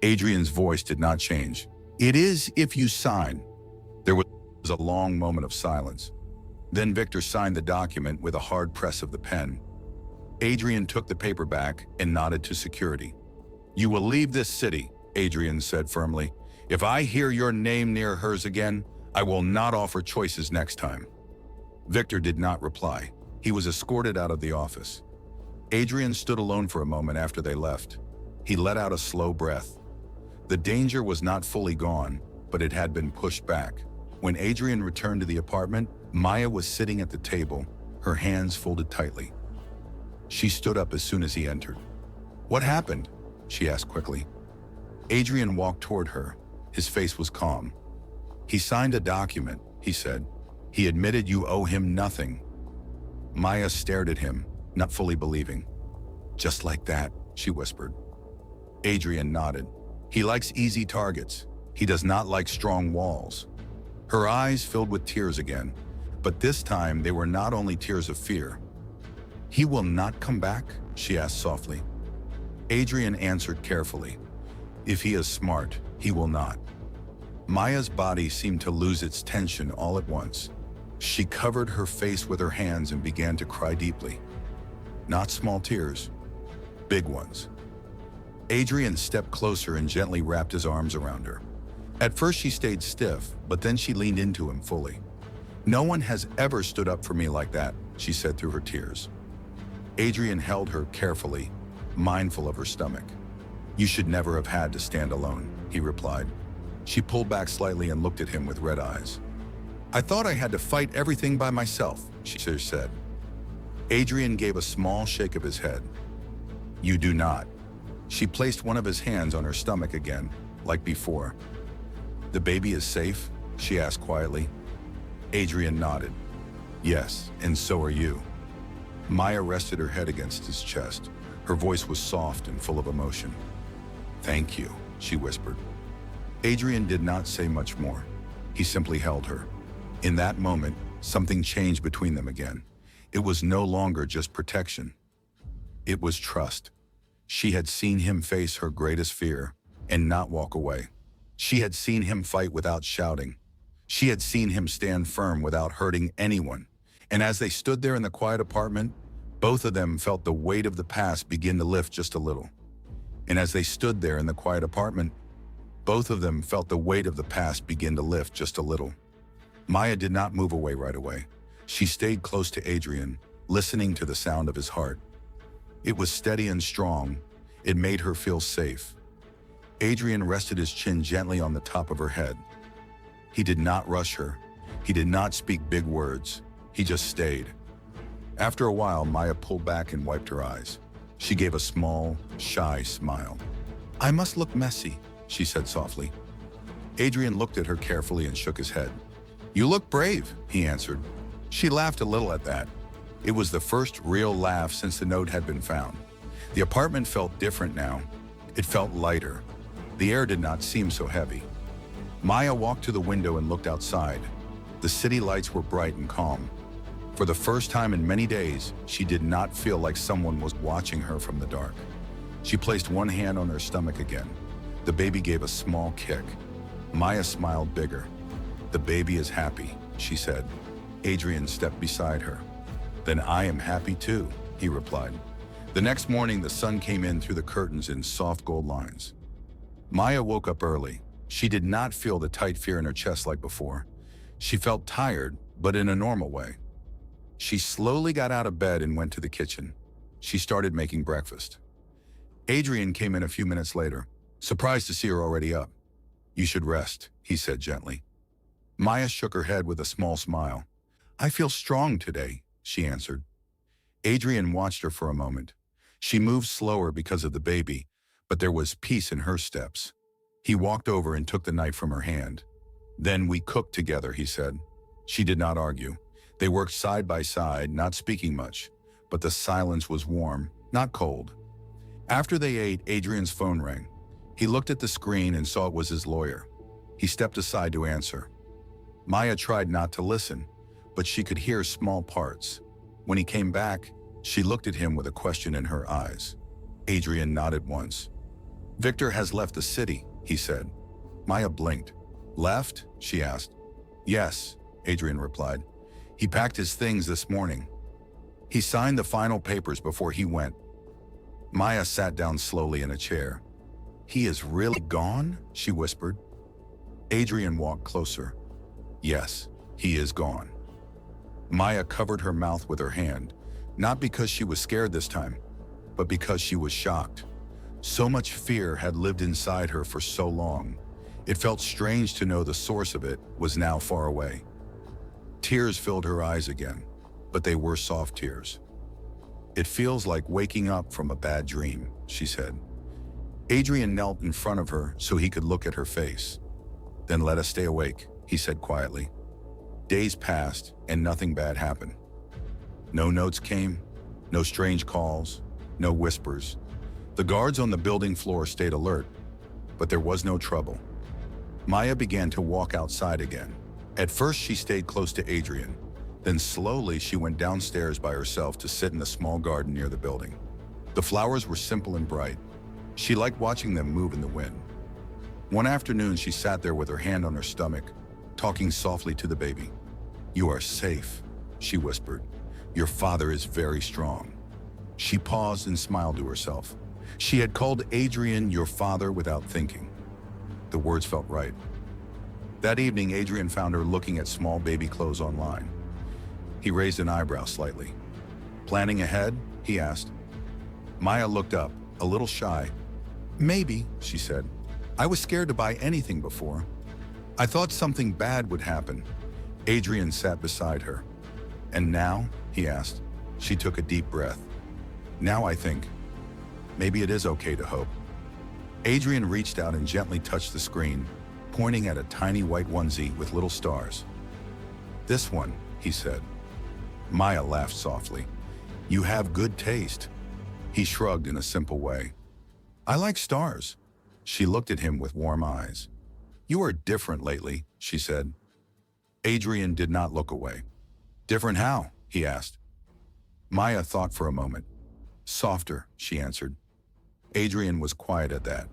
S1: Adrian's voice did not change. It is if you sign. There was a long moment of silence. Then Victor signed the document with a hard press of the pen. Adrian took the paper back and nodded to security. You will leave this city, Adrian said firmly. If I hear your name near hers again, I will not offer choices next time. Victor did not reply. He was escorted out of the office. Adrian stood alone for a moment after they left. He let out a slow breath. The danger was not fully gone, but it had been pushed back. When Adrian returned to the apartment, Maya was sitting at the table, her hands folded tightly. She stood up as soon as he entered. What happened? She asked quickly. Adrian walked toward her. His face was calm. He signed a document, he said. He admitted you owe him nothing. Maya stared at him, not fully believing. Just like that, she whispered. Adrian nodded. He likes easy targets. He does not like strong walls. Her eyes filled with tears again, but this time they were not only tears of fear. He will not come back? She asked softly. Adrian answered carefully. If he is smart, he will not. Maya's body seemed to lose its tension all at once. She covered her face with her hands and began to cry deeply. Not small tears, big ones. Adrian stepped closer and gently wrapped his arms around her. At first she stayed stiff, but then she leaned into him fully. No one has ever stood up for me like that, she said through her tears. Adrian held her carefully, mindful of her stomach. You should never have had to stand alone, he replied. She pulled back slightly and looked at him with red eyes. I thought I had to fight everything by myself, she said. Adrian gave a small shake of his head. You do not. She placed one of his hands on her stomach again, like before. The baby is safe? She asked quietly. Adrian nodded. Yes, and so are you. Maya rested her head against his chest. Her voice was soft and full of emotion. Thank you, she whispered. Adrian did not say much more. He simply held her. In that moment, something changed between them again. It was no longer just protection. It was trust. She had seen him face her greatest fear and not walk away. She had seen him fight without shouting. She had seen him stand firm without hurting anyone. And as they stood there in the quiet apartment, both of them felt the weight of the past begin to lift just a little. And as they stood there in the quiet apartment, both of them felt the weight of the past begin to lift just a little. Maya did not move away right away. She stayed close to Adrian, listening to the sound of his heart. It was steady and strong. It made her feel safe. Adrian rested his chin gently on the top of her head. He did not rush her. He did not speak big words. He just stayed. After a while, Maya pulled back and wiped her eyes. She gave a small, shy smile. I must look messy, she said softly. Adrian looked at her carefully and shook his head. You look brave, he answered. She laughed a little at that. It was the first real laugh since the note had been found. The apartment felt different now. It felt lighter. The air did not seem so heavy. Maya walked to the window and looked outside. The city lights were bright and calm. For the first time in many days, she did not feel like someone was watching her from the dark. She placed one hand on her stomach again. The baby gave a small kick. Maya smiled bigger. The baby is happy, she said. Adrian stepped beside her. Then I am happy too, he replied. The next morning, the sun came in through the curtains in soft gold lines. Maya woke up early. She did not feel the tight fear in her chest like before. She felt tired, but in a normal way. She slowly got out of bed and went to the kitchen. She started making breakfast. Adrian came in a few minutes later, surprised to see her already up. You should rest, he said gently. Maya shook her head with a small smile. I feel strong today, she answered. Adrian watched her for a moment. She moved slower because of the baby, but there was peace in her steps. He walked over and took the knife from her hand. Then we cooked together, he said. She did not argue. They worked side by side, not speaking much, but the silence was warm, not cold. After they ate, Adrian's phone rang. He looked at the screen and saw it was his lawyer. He stepped aside to answer. Maya tried not to listen, but she could hear small parts. When he came back, she looked at him with a question in her eyes. Adrian nodded once. Victor has left the city, he said. Maya blinked. Left? She asked. Yes, Adrian replied. He packed his things this morning. He signed the final papers before he went. Maya sat down slowly in a chair. He is really gone? She whispered. Adrian walked closer. Yes, he is gone. Maya covered her mouth with her hand, not because she was scared this time, but because she was shocked. So much fear had lived inside her for so long. It felt strange to know the source of it was now far away. Tears filled her eyes again, but they were soft tears. It feels like waking up from a bad dream, she said. Adrian knelt in front of her so he could look at her face. Then let us stay awake, he said quietly. Days passed and nothing bad happened. No notes came, no strange calls, no whispers. The guards on the building floor stayed alert, but there was no trouble. Maya began to walk outside again. At first she stayed close to Adrian. Then slowly she went downstairs by herself to sit in the small garden near the building. The flowers were simple and bright. She liked watching them move in the wind. One afternoon she sat there with her hand on her stomach, talking softly to the baby. "You are safe," she whispered. "Your father is very strong." She paused and smiled to herself. She had called Adrian your father without thinking. The words felt right. That evening, Adrian found her looking at small baby clothes online. He raised an eyebrow slightly. "Planning ahead?" he asked. Maya looked up, a little shy. "Maybe," she said. "I was scared to buy anything before. I thought something bad would happen." Adrian sat beside her. "And now?" he asked. She took a deep breath. "Now I think maybe it is okay to hope." Adrian reached out and gently touched the screen, pointing at a tiny white onesie with little stars. "This one," he said. Maya laughed softly. "You have good taste." He shrugged in a simple way. "I like stars." She looked at him with warm eyes. "You are different lately," she said. Adrian did not look away. "Different how?" he asked. Maya thought for a moment. "Softer," she answered. Adrian was quiet at that.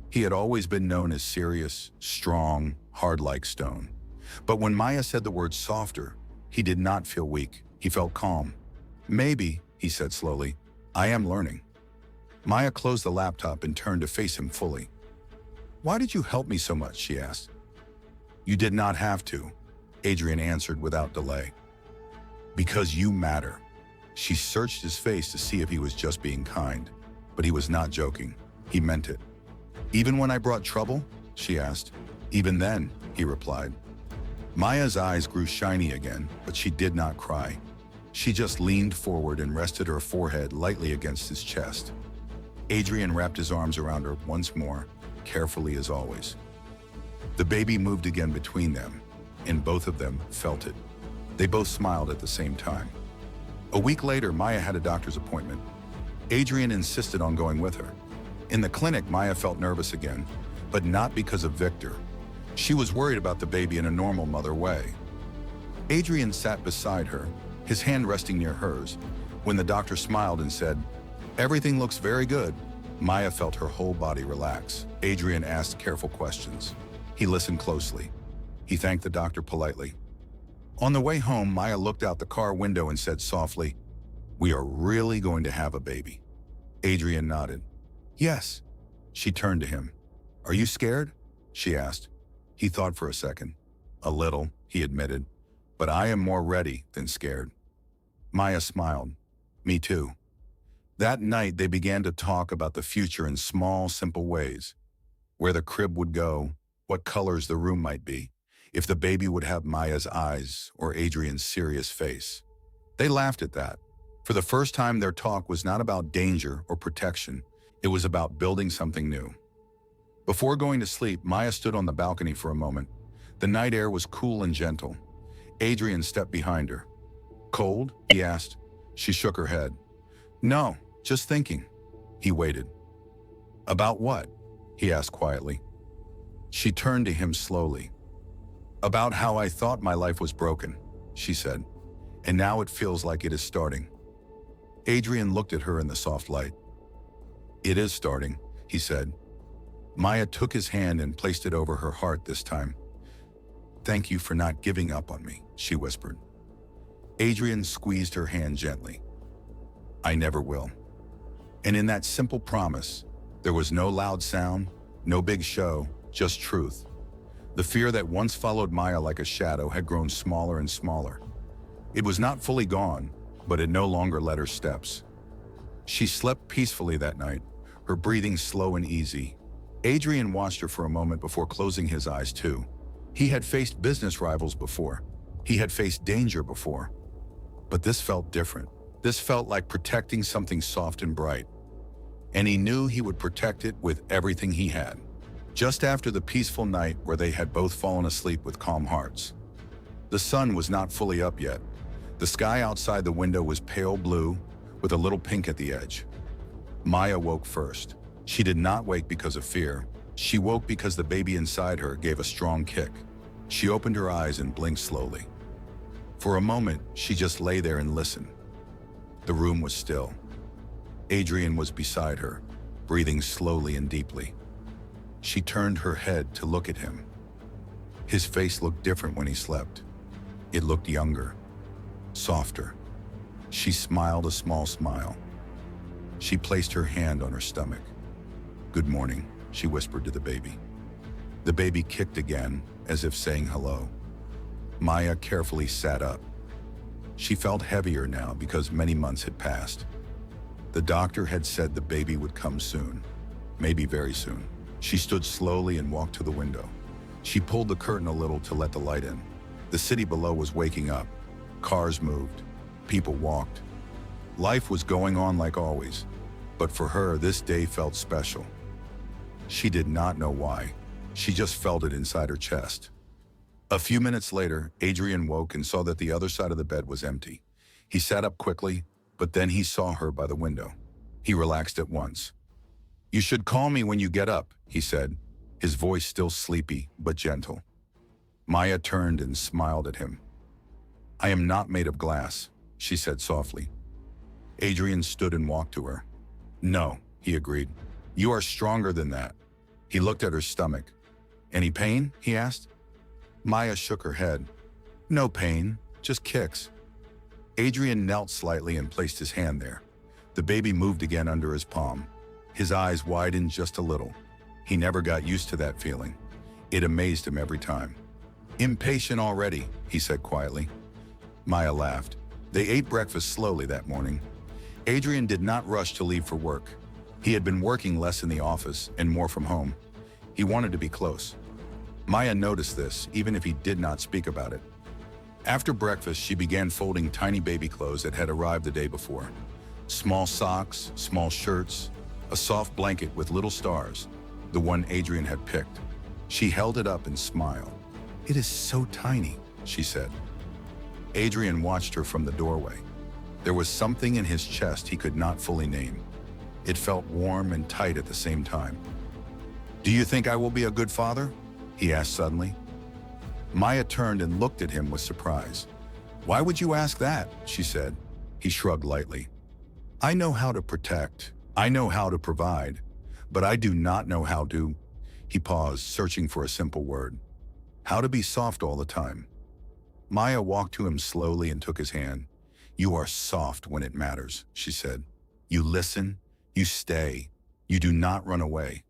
S1: He had always been known as serious, strong, hard like stone. But when Maya said the word softer, he did not feel weak. He felt calm. "Maybe," he said slowly, "I am learning." Maya closed the laptop and turned to face him fully. "Why did you help me so much?" she asked. "You did not have to," Adrian answered without delay. "Because you matter." She searched his face to see if he was just being kind, but he was not joking. He meant it. "Even when I brought trouble?" she asked. "Even then," he replied. Maya's eyes grew shiny again, but she did not cry. She just leaned forward and rested her forehead lightly against his chest. Adrian wrapped his arms around her once more, carefully as always. The baby moved again between them, and both of them felt it. They both smiled at the same time. A week later, Maya had a doctor's appointment. Adrian insisted on going with her. In the clinic, Maya felt nervous again, but not because of Victor. She was worried about the baby in a normal mother way. Adrian sat beside her, his hand resting near hers. When the doctor smiled and said, "Everything looks very good," Maya felt her whole body relax. Adrian asked careful questions. He listened closely. He thanked the doctor politely. On the way home, Maya looked out the car window and said softly, "We are really going to have a baby." Adrian nodded. "Yes." She turned to him. "Are you scared?" she asked. He thought for a second. "A little," he admitted, "but I am more ready than scared." Maya smiled. "Me too." That night, they began to talk about the future in small, simple ways. Where the crib would go, what colors the room might be, if the baby would have Maya's eyes or Adrian's serious face. They laughed at that. For the first time, their talk was not about danger or protection. It was about building something new. Before going to sleep, Maya stood on the balcony for a moment. The night air was cool and gentle. Adrian stepped behind her. "Cold?" he asked. She shook her head. "No, just thinking." He waited. "About what?" he asked quietly. She turned to him slowly. "About how I thought my life was broken," she said, "and now it feels like it is starting." Adrian looked at her in the soft light. "It is starting," he said. Maya took his hand and placed it over her heart this time. "Thank you for not giving up on me," she whispered. Adrian squeezed her hand gently. "I never will." And in that simple promise, there was no loud sound, no big show, just truth. The fear that once followed Maya like a shadow had grown smaller and smaller. It was not fully gone, but it no longer led her steps. She slept peacefully that night, her breathing slow and easy. Adrian watched her for a moment before closing his eyes too. He had faced business rivals before. He had faced danger before. But this felt different. This felt like protecting something soft and bright. And he knew he would protect it with everything he had. Just after the peaceful night where they had both fallen asleep with calm hearts, The sun was not fully up yet. The sky outside the window was pale blue with a little pink at the edge. Maya woke first. She did not wake because of fear. She woke because the baby inside her gave a strong kick. She opened her eyes and blinked slowly. For a moment, she just lay there and listened. The room was still. Adrian was beside her, breathing slowly and deeply. She turned her head to look at him. His face looked different when he slept. It looked younger, softer. She smiled a small smile. She placed her hand on her stomach. "Good morning," she whispered to the baby. The baby kicked again, as if saying hello. Maya carefully sat up. She felt heavier now because many months had passed. The doctor had said the baby would come soon, maybe very soon. She stood slowly and walked to the window. She pulled the curtain a little to let the light in. The city below was waking up. Cars moved. People walked. Life was going on like always, but for her, this day felt special. She did not know why. She just felt it inside her chest. A few minutes later, Adrian woke and saw that the other side of the bed was empty. He sat up quickly, but then he saw her by the window. He relaxed at once. "You should call me when you get up," he said, his voice still sleepy but gentle. Maya turned and smiled at him. "I am not made of glass," she said softly. Adrian stood and walked to her. "No," he agreed. "You are stronger than that." He looked at her stomach. "Any pain?" he asked. Maya shook her head. "No pain, just kicks." Adrian knelt slightly and placed his hand there. The baby moved again under his palm. His eyes widened just a little. He never got used to that feeling. It amazed him every time. "Impatient already," he said quietly. Maya laughed. They ate breakfast slowly that morning. Adrian did not rush to leave for work. He had been working less in the office and more from home. He wanted to be close. Maya noticed this, even if he did not speak about it. After breakfast, she began folding tiny baby clothes that had arrived the day before. Small socks, small shirts, a soft blanket with little stars, the one Adrian had picked. She held it up and smiled. "It is so tiny," she said. Adrian watched her from the doorway. There was something in his chest he could not fully name. It felt warm and tight at the same time. "Do you think I will be a good father?" he asked suddenly. Maya turned and looked at him with surprise. "Why would you ask that?" she said. He shrugged lightly. "I know how to protect. I know how to provide. But I do not know how to—" He paused, searching for a simple word. "How to be soft all the time." Maya walked to him slowly and took his hand. "You are soft when it matters," she said. "You listen, you stay, you do not run away.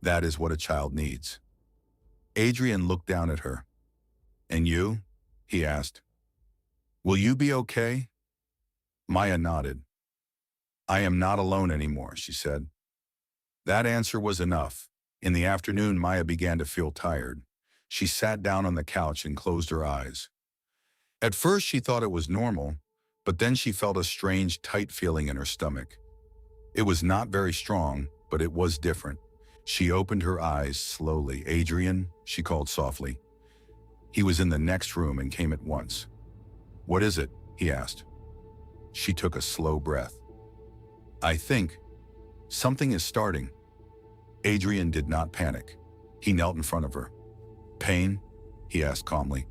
S1: That is what a child needs." Adrian looked down at her. "And you?" he asked. "Will you be okay?" Maya nodded. "I am not alone anymore," she said. That answer was enough. In the afternoon, Maya began to feel tired. She sat down on the couch and closed her eyes. At first, she thought it was normal, but then she felt a strange, tight feeling in her stomach. It was not very strong, but it was different. She opened her eyes slowly. "Adrian," she called softly. He was in the next room and came at once. "What is it?" he asked. She took a slow breath. "I think something is starting." Adrian did not panic. He knelt in front of her. "Pain?" he asked calmly.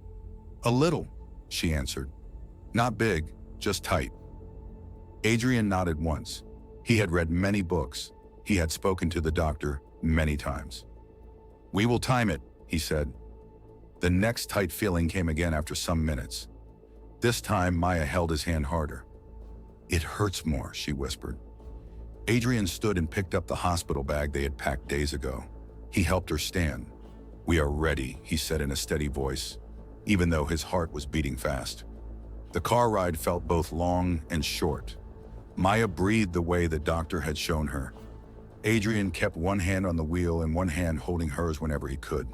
S1: "A little," she answered. "Not big, just tight." Adrian nodded once. He had read many books. He had spoken to the doctor many times. "We will time it," he said. The next tight feeling came again after some minutes. This time, Maya held his hand harder. "It hurts more," she whispered. Adrian stood and picked up the hospital bag they had packed days ago. He helped her stand. "We are ready," he said in a steady voice, even though his heart was beating fast. The car ride felt both long and short. Maya breathed the way the doctor had shown her. Adrian kept one hand on the wheel and one hand holding hers whenever he could.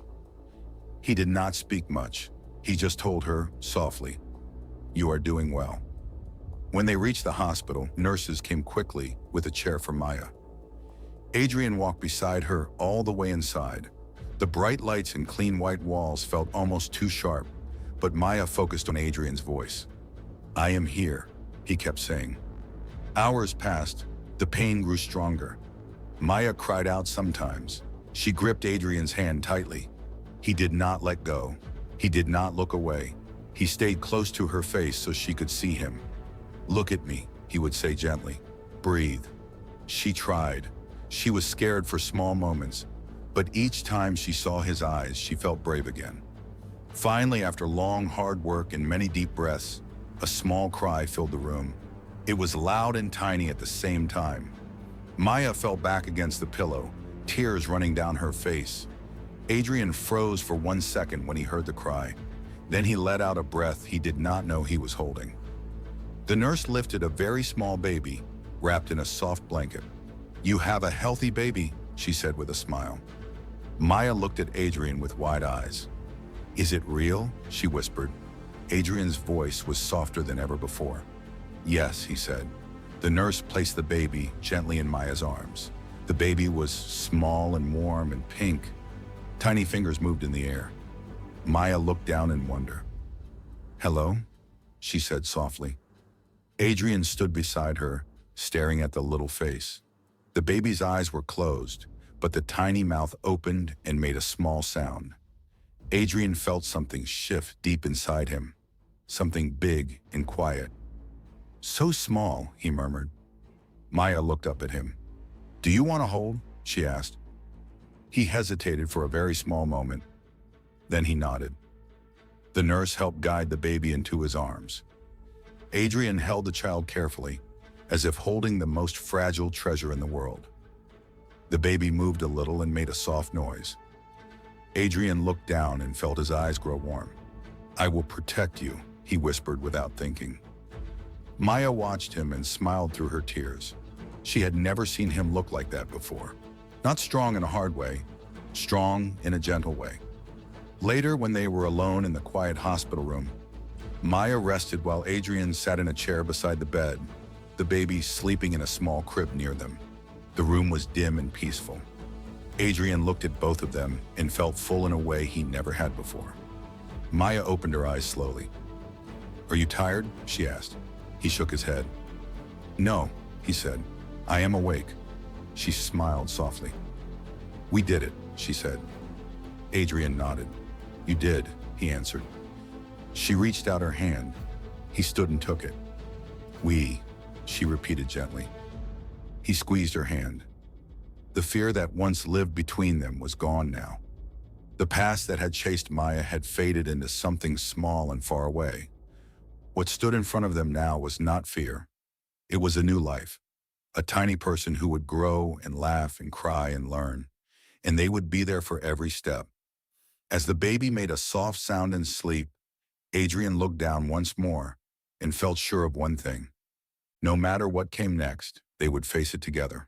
S1: He did not speak much. He just told her, softly, "You are doing well." When they reached the hospital, nurses came quickly with a chair for Maya. Adrian walked beside her all the way inside. The bright lights and clean white walls felt almost too sharp, But Maya focused on Adrian's voice. "I am here," he kept saying. Hours passed. The pain grew stronger. Maya cried out sometimes. She gripped Adrian's hand tightly. He did not let go. He did not look away. He stayed close to her face so she could see him. "Look at me," he would say gently. "Breathe." She tried. She was scared for small moments, but each time she saw his eyes, she felt brave again. Finally, after long, hard work and many deep breaths, a small cry filled the room. It was loud and tiny at the same time. Maya fell back against the pillow, tears running down her face. Adrian froze for 1 second when he heard the cry. Then he let out a breath he did not know he was holding. The nurse lifted a very small baby, wrapped in a soft blanket. "You have a healthy baby," she said with a smile. Maya looked at Adrian with wide eyes. "Is it real?" she whispered. Adrian's voice was softer than ever before. "Yes," he said. The nurse placed the baby gently in Maya's arms. The baby was small and warm and pink. Tiny fingers moved in the air. Maya looked down in wonder. "Hello?" she said softly. Adrian stood beside her, staring at the little face. The baby's eyes were closed, but the tiny mouth opened and made a small sound. Adrian felt something shift deep inside him, something big and quiet. "So small," he murmured. Maya looked up at him. "Do you want to hold?" she asked. He hesitated for a very small moment. Then he nodded. The nurse helped guide the baby into his arms. Adrian held the child carefully, as if holding the most fragile treasure in the world. The baby moved a little and made a soft noise. Adrian looked down and felt his eyes grow warm. "I will protect you," he whispered without thinking. Maya watched him and smiled through her tears. She had never seen him look like that before. Not strong in a hard way, strong in a gentle way. Later, when they were alone in the quiet hospital room, Maya rested while Adrian sat in a chair beside the bed, the baby sleeping in a small crib near them. The room was dim and peaceful. Adrian looked at both of them and felt full in a way he never had before. Maya opened her eyes slowly. "Are you tired?" she asked. He shook his head. "No," he said. "I am awake." She smiled softly. "We did it," she said. Adrian nodded. "You did," he answered. She reached out her hand. He stood and took it. "We," she repeated gently. He squeezed her hand. The fear that once lived between them was gone now. The past that had chased Maya had faded into something small and far away. What stood in front of them now was not fear. It was a new life, a tiny person who would grow and laugh and cry and learn, and they would be there for every step. As the baby made a soft sound in sleep, Adrian looked down once more and felt sure of one thing. No matter what came next, they would face it together.